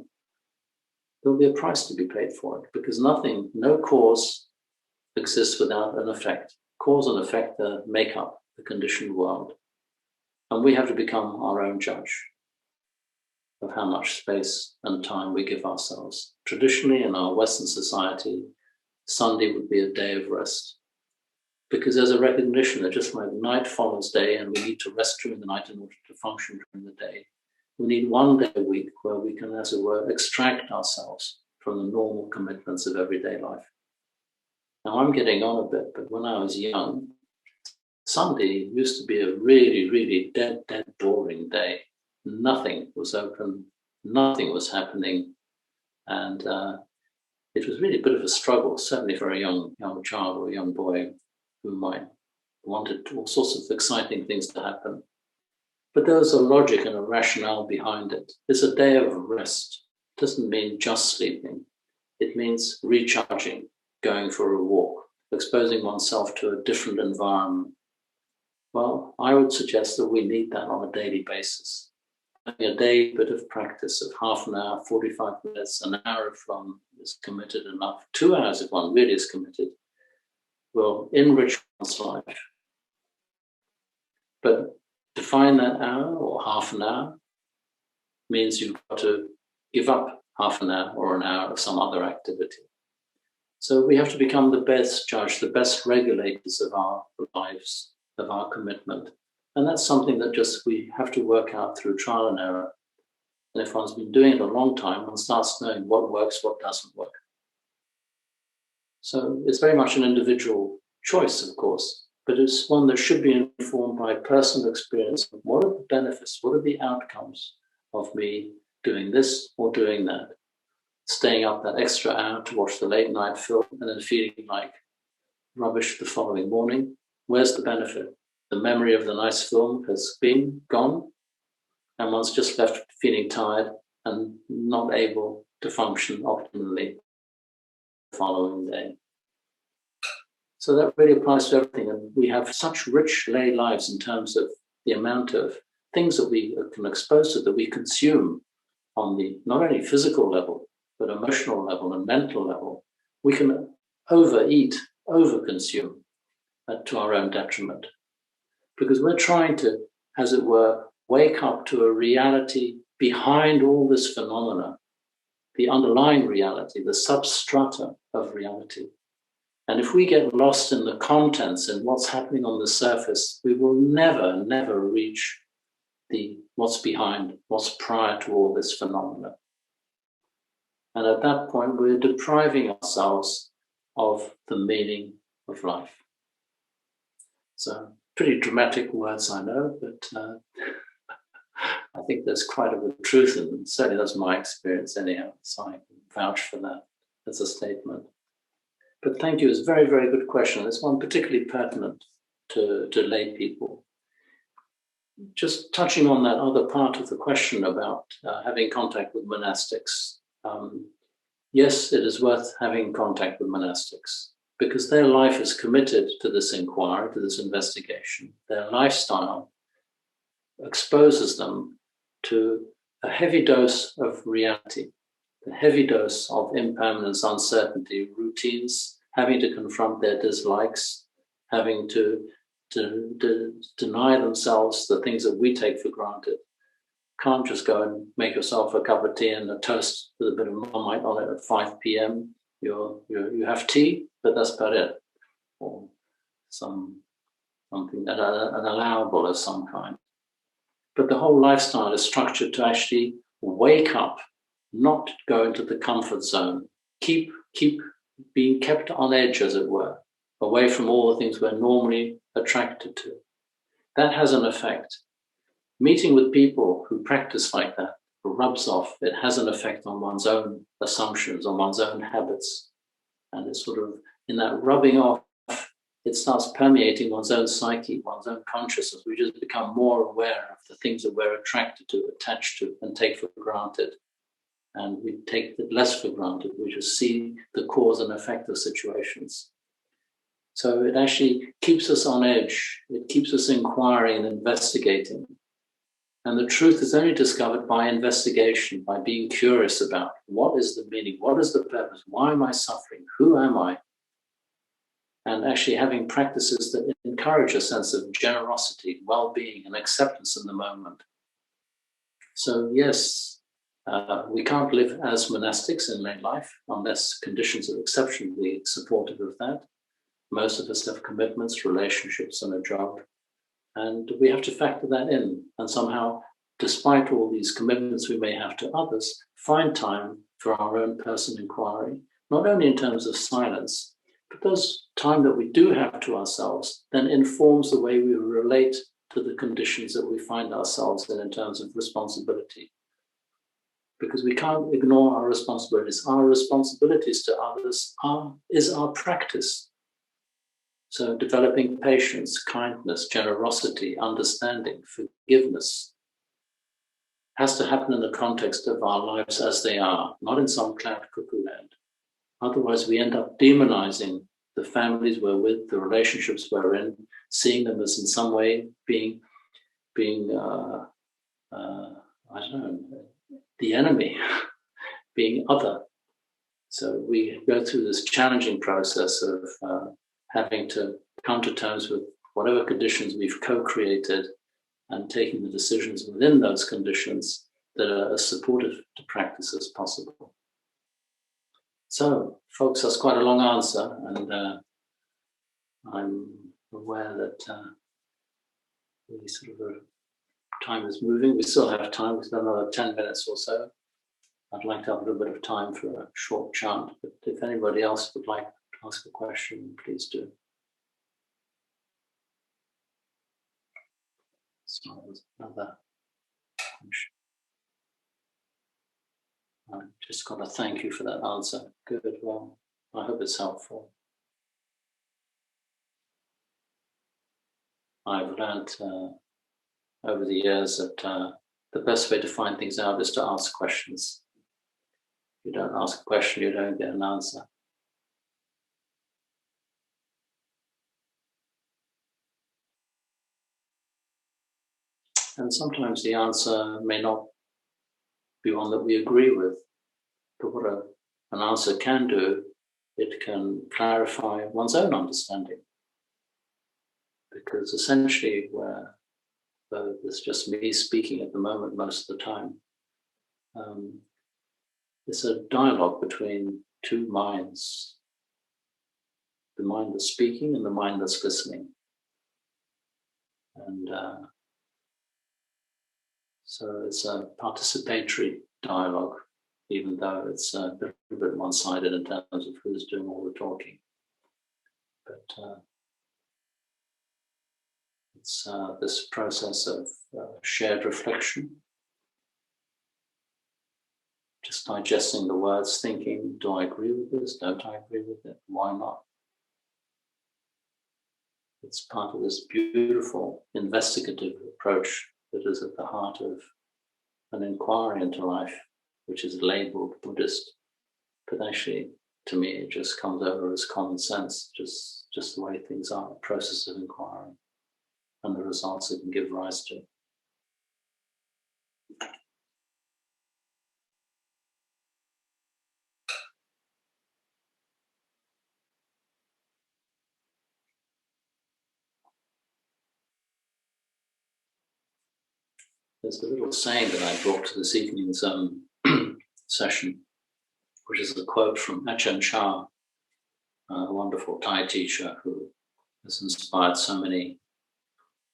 there'll be a price to be paid for it, because no cause exists without an effect. Cause and effect make up the conditioned world. And we have to become our own judge of how much space and time we give ourselves. Traditionally, in our Western society, Sunday would be a day of rest, because there's a recognition that just like night follows day and we need to rest during the night in order to function during the day, we need one day a week where we can, as it were, extract ourselves from the normal commitments of everyday life. Now, I'm getting on a bit, but when I was young, Sunday used to be a really, really dead, boring day. Nothing was open, nothing was happening, and it was really a bit of a struggle, certainly for a young child or a young boy who might wanted all sorts of exciting things to happen. But there was a logic and a rationale behind it. It's a day of rest. It doesn't mean just sleeping. It means recharging, going for a walk, exposing oneself to a different environment. Well, I would suggest that we need that on a daily basis. A day bit of practice of half an hour, 45 minutes, an hour if one is committed enough, 2 hours if one really is committed, will enrich one's life. But to find that hour or half an hour means you've got to give up half an hour or an hour of some other activity. So we have to become the best judge, the best regulators of our lives, of our commitment. And that's something that just we have to work out through trial and error. And if one's been doing it a long time, one starts knowing what works, what doesn't work. So it's very much an individual choice, of course, but it's one that should be informed by personal experience. What are the benefits? What are the outcomes of me doing this or doing that? Staying up that extra hour to watch the late night film and then feeling like rubbish the following morning. Where's the benefit? The memory of the nice film has been gone, and one's just left feeling tired and not able to function optimally the following day. So that really applies to everything. And we have such rich lay lives in terms of the amount of things that we can expose to, that we consume on the not only physical level, but emotional level and mental level. We can overeat, overconsume to our own detriment. Because we're trying to, as it were, wake up to a reality behind all this phenomena, the underlying reality, the substrata of reality. And if we get lost in the contents and what's happening on the surface, we will never reach what's behind, what's prior to all this phenomena. And at that point, we're depriving ourselves of the meaning of life. So, pretty dramatic words, I know, but I think there's quite a bit of truth in them. Certainly that's my experience anyhow, so I can vouch for that as a statement. But thank you, it's a very, very good question. It's one particularly pertinent to lay people. Just touching on that other part of the question about having contact with monastics. Yes, it is worth having contact with monastics because their life is committed to this inquiry, to this investigation. Their lifestyle exposes them to a heavy dose of reality, a heavy dose of impermanence, uncertainty, routines, having to confront their dislikes, having to deny themselves the things that we take for granted. Can't just go and make yourself a cup of tea and a toast with a bit of Marmite on it at 5 p.m. You have tea, but that's about it. Or something an allowable of some kind. But the whole lifestyle is structured to actually wake up, not go into the comfort zone, keep being kept on edge, as it were, away from all the things we're normally attracted to. That has an effect. Meeting with people who practice like that rubs off. It has an effect on one's own assumptions, on one's own habits. And it's sort of in that rubbing off, it starts permeating one's own psyche, one's own consciousness. We just become more aware of the things that we're attracted to, attached to, and take for granted. And we take it less for granted. We just see the cause and effect of situations. So it actually keeps us on edge. It keeps us inquiring and investigating. And the truth is only discovered by investigation, by being curious about what is the meaning, what is the purpose, why am I suffering, who am I? And actually having practices that encourage a sense of generosity, well-being, and acceptance in the moment. So yes, we can't live as monastics in lay life unless conditions are exceptionally supportive of that. Most of us have commitments, relationships, and a job. And we have to factor that in and somehow, despite all these commitments we may have to others, find time for our own personal inquiry, not only in terms of silence, but those time that we do have to ourselves then informs the way we relate to the conditions that we find ourselves in terms of responsibility. Because we can't ignore our responsibilities. Our responsibilities to others is our practice. So developing patience, kindness, generosity, understanding, forgiveness has to happen in the context of our lives as they are, not in some cloud cuckoo land. Otherwise, we end up demonizing the families we're with, the relationships we're in, seeing them as in some way being I don't know, the enemy, being other. So we go through this challenging process of having to come to terms with whatever conditions we've co-created and taking the decisions within those conditions that are as supportive to practice as possible. So, folks, that's quite a long answer, and I'm aware that we sort of time is moving. We still have time. We've got another 10 minutes or so. I'd like to have a little bit of time for a short chant, but if anybody else would like to ask a question, please do. So there's another question. I just got to thank you for that answer. Good. Well, I hope it's helpful. I've learned over the years that the best way to find things out is to ask questions. If you don't ask a question, you don't get an answer. And sometimes the answer may not be one that we agree with, but what an answer can do, it can clarify one's own understanding. Because essentially, though it's just me speaking at the moment most of the time, it's a dialogue between two minds, the mind that's speaking and the mind that's listening. And so it's a participatory dialogue, even though it's a little bit one-sided in terms of who's doing all the talking. But it's this process of shared reflection, just digesting the words, thinking, do I agree with this? Don't I agree with it? Why not? It's part of this beautiful investigative approach that is at the heart of an inquiry into life, which is labeled Buddhist. But actually, to me, it just comes over as common sense, just the way things are, a process of inquiry and the results it can give rise to. There's a little saying that I brought to this evening's session, which is a quote from Ajahn Chah, a wonderful Thai teacher who has inspired so many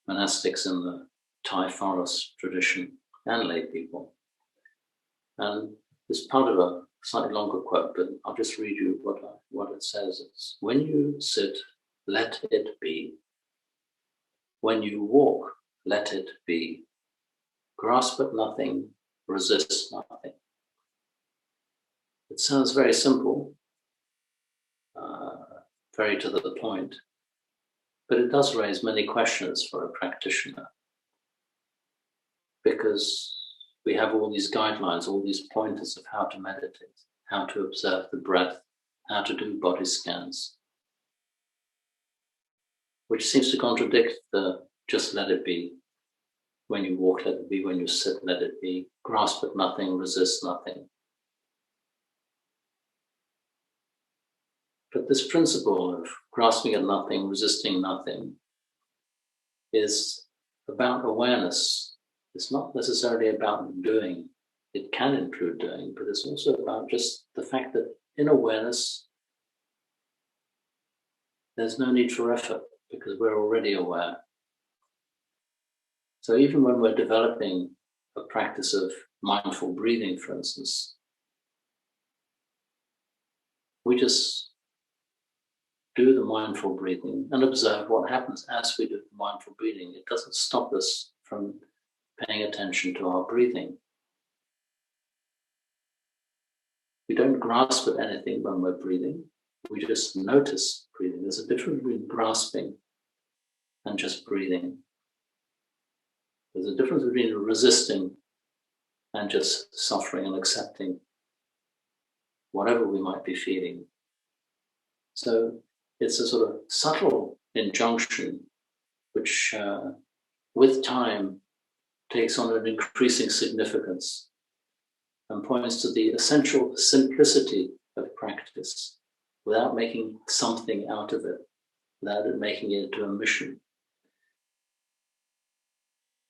monastics in the Thai forest tradition and lay people. And it's part of a slightly longer quote, but I'll just read you what it says. It's, when you sit, let it be. When you walk, let it be. Grasp at nothing, resist nothing. It sounds very simple, very to the point, but it does raise many questions for a practitioner, because we have all these guidelines, all these pointers of how to meditate, how to observe the breath, how to do body scans, which seems to contradict the just let it be. When you walk, let it be. When you sit, let it be. Grasp at nothing, resist nothing. But this principle of grasping at nothing, resisting nothing, is about awareness. It's not necessarily about doing. It can include doing, but it's also about just the fact that in awareness, there's no need for effort because we're already aware. So even when we're developing a practice of mindful breathing, for instance, we just do the mindful breathing and observe what happens as we do the mindful breathing. It doesn't stop us from paying attention to our breathing. We don't grasp at anything when we're breathing. We just notice breathing. There's a difference between grasping and just breathing. There's a difference between resisting and just suffering and accepting whatever we might be feeling. So it's a sort of subtle injunction which with time takes on an increasing significance and points to the essential simplicity of practice without making something out of it, without it making it into a mission.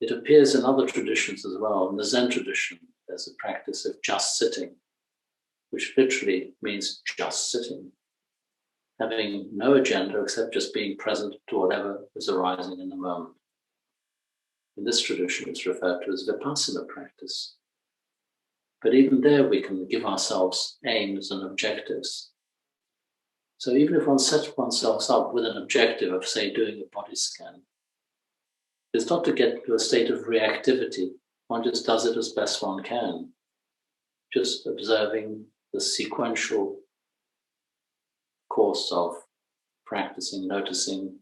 It appears in other traditions as well. In the Zen tradition, there's a practice of just sitting, which literally means just sitting, having no agenda except just being present to whatever is arising in the moment. In this tradition, it's referred to as vipassana practice. But even there, we can give ourselves aims and objectives. So even if one sets oneself up with an objective of, say, doing a body scan, it's not to get to a state of reactivity. One just does it as best one can, just observing the sequential course of practicing, noticing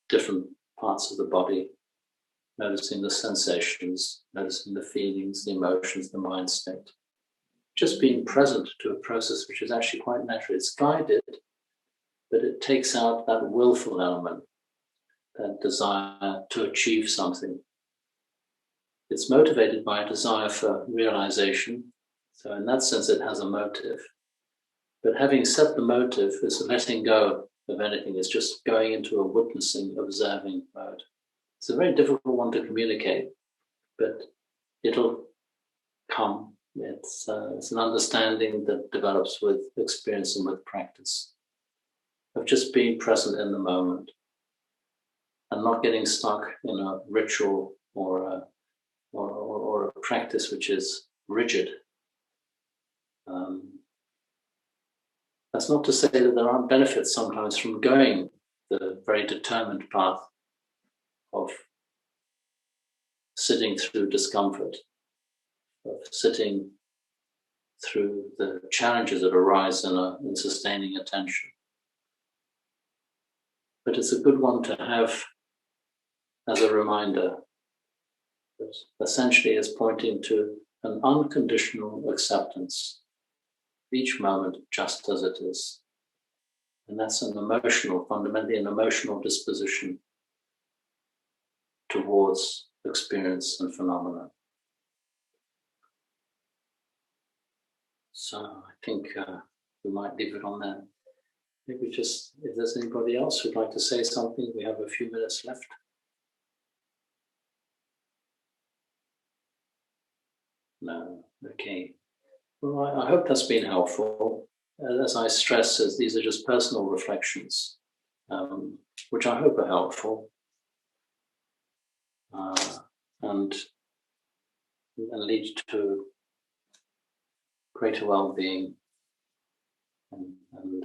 different parts of the body, noticing the sensations, noticing the feelings, the emotions, the mind state. Just being present to a process which is actually quite natural. It's guided, but it takes out that willful element, that desire to achieve something. It's motivated by a desire for realization. So in that sense, it has a motive. But having set the motive, is letting go of anything. It's just going into a witnessing, observing mode. It's a very difficult one to communicate, but it'll come. It's an understanding that develops with experience and with practice, of just being present in the moment and not getting stuck in a ritual or a practice which is rigid. That's not to say that there aren't benefits sometimes from going the very determined path of sitting through discomfort, of sitting through the challenges that arise in sustaining attention. but it's a good one to have as a reminder. That essentially is pointing to an unconditional acceptance of each moment just as it is. And that's fundamentally an emotional disposition towards experience and phenomena. So I think we might leave it on that. Maybe just, if there's anybody else who'd like to say something, we have a few minutes left. No, okay. Well, I hope that's been helpful. As I stress, these are just personal reflections, which I hope are helpful and lead to greater well-being and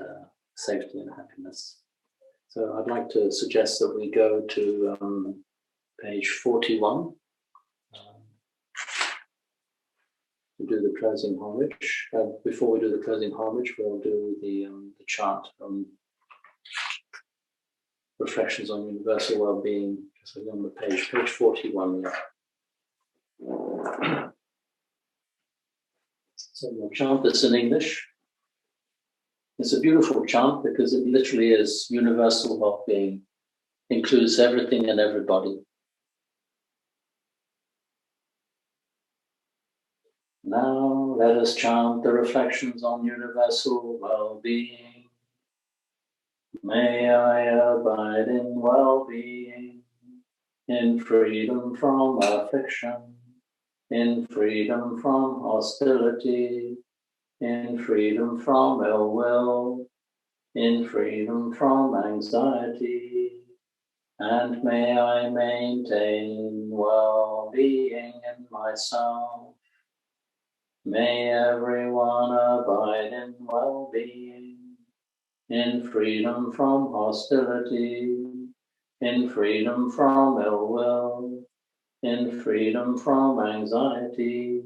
safety and happiness. So I'd like to suggest that we go to page 41 to do the closing homage. Before we do the closing homage, we'll do the chant on reflections on universal well-being. Just on the page 41. Yeah. So we'll chant this in English. It's a beautiful chant because it literally is universal well-being, includes everything and everybody. Now let us chant the reflections on universal well-being. May I abide in well-being, in freedom from affliction, in freedom from hostility, in freedom from ill will, in freedom from anxiety, and may I maintain well-being in myself. May everyone abide in well-being, in freedom from hostility, in freedom from ill will, in freedom from anxiety,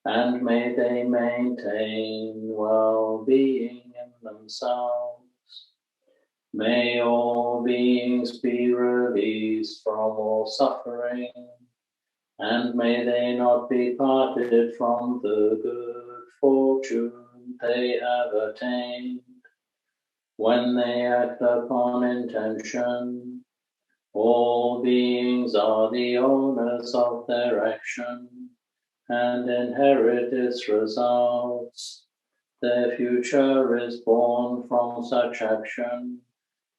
and may they maintain well-being in themselves. May all beings be released from all suffering, and may they not be parted from the good fortune they have attained. When they act upon intention, all beings are the owners of their action and inherit its results. Their future is born from such action,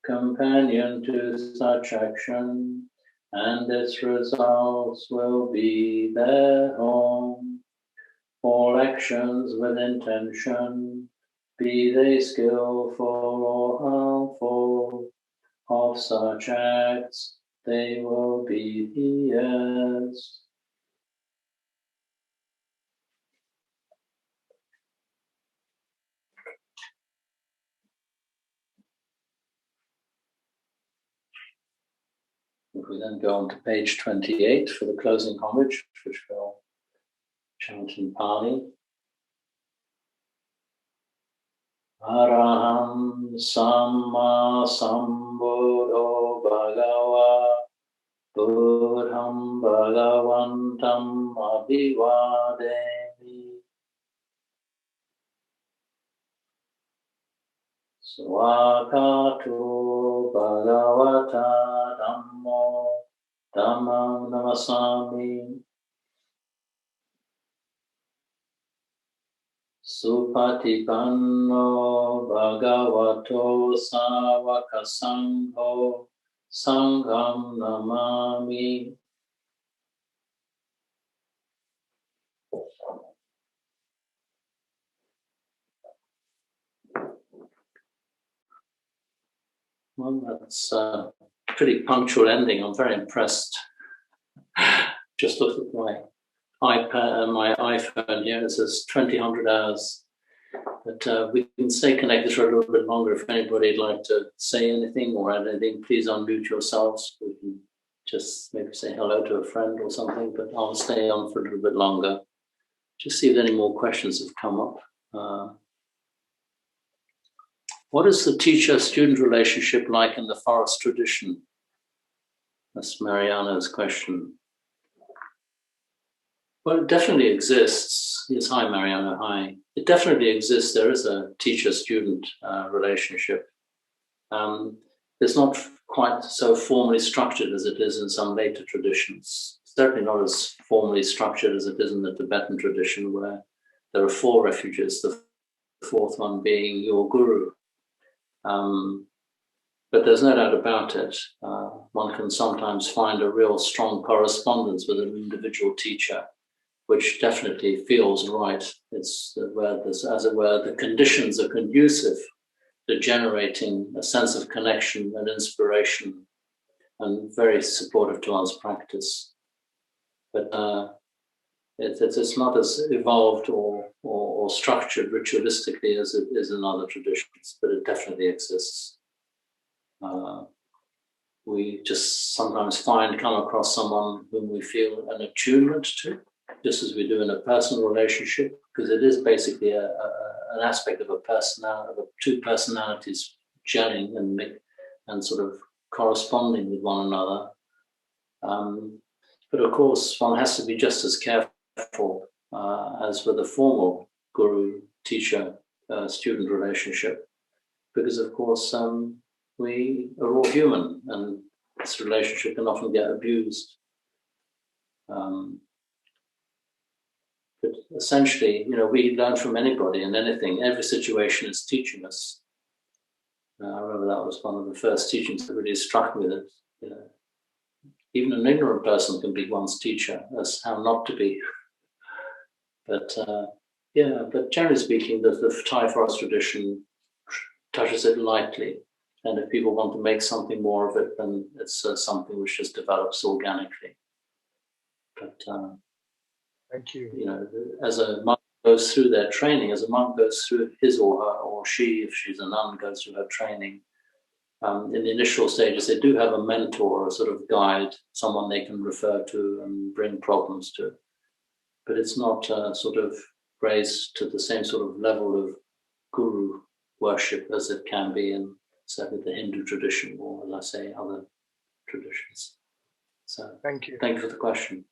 companion to such action, and its results will be their home. All actions with intention, be they skillful or harmful, of such acts they will be the heirs. If we then go on to page 28 for the closing homage, which we'll chant in Pali. Araham Samma Sambuddho Bhagava Buddham Bhagavantam Abhivademi. Swakatu Bhagavata Dhammo Dhammam Namasami. Supatipanno Bhagavato Savaka Sangho Sangham Namami. Well, that's a pretty punctual ending. I'm very impressed. Just look at my iPad and my iPhone here. It says 2000 hours. But we can stay connected for a little bit longer. If anybody'd like to say anything or add anything, please unmute yourselves. We can just maybe say hello to a friend or something, but I'll stay on for a little bit longer. Just see if any more questions have come up. What is the teacher-student relationship like in the forest tradition? That's Mariana's question. Well, it definitely exists. Yes, hi, Mariana, hi. It definitely exists. There is a teacher-student relationship. It's not quite so formally structured as it is in some later traditions. Certainly not as formally structured as it is in the Tibetan tradition, where there are 4 refuges, the 4th one being your guru. But there's no doubt about it. One can sometimes find a real strong correspondence with an individual teacher, which definitely feels right. It's where there's, as it were, the conditions are conducive to generating a sense of connection and inspiration, and very supportive to one's practice. But it's not as evolved or structured ritualistically as it is in other traditions, but it definitely exists. We just sometimes come across someone whom we feel an attunement to, just as we do in a personal relationship, because it is basically an aspect of a personality, of 2 personalities gelling and sort of corresponding with one another. But of course, one has to be just as careful as with a formal guru-teacher-student relationship, because of course we are all human, and this relationship can often get abused. But essentially, we learn from anybody and anything. Every situation is teaching us. I remember that was one of the first teachings that really struck me, that even an ignorant person can be one's teacher. That's how not to be. But but generally speaking, the Thai forest tradition touches it lightly. And if people want to make something more of it, then it's something which just develops organically. But thank you. As a monk goes through their training, as a monk goes through his or her, or she, if she's a nun, goes through her training, in the initial stages, they do have a mentor, a sort of guide, someone they can refer to and bring problems to. But it's not sort of raised to the same sort of level of guru worship as it can be in certainly the Hindu tradition, or as I say, other traditions. So thank you. Thank you for the question.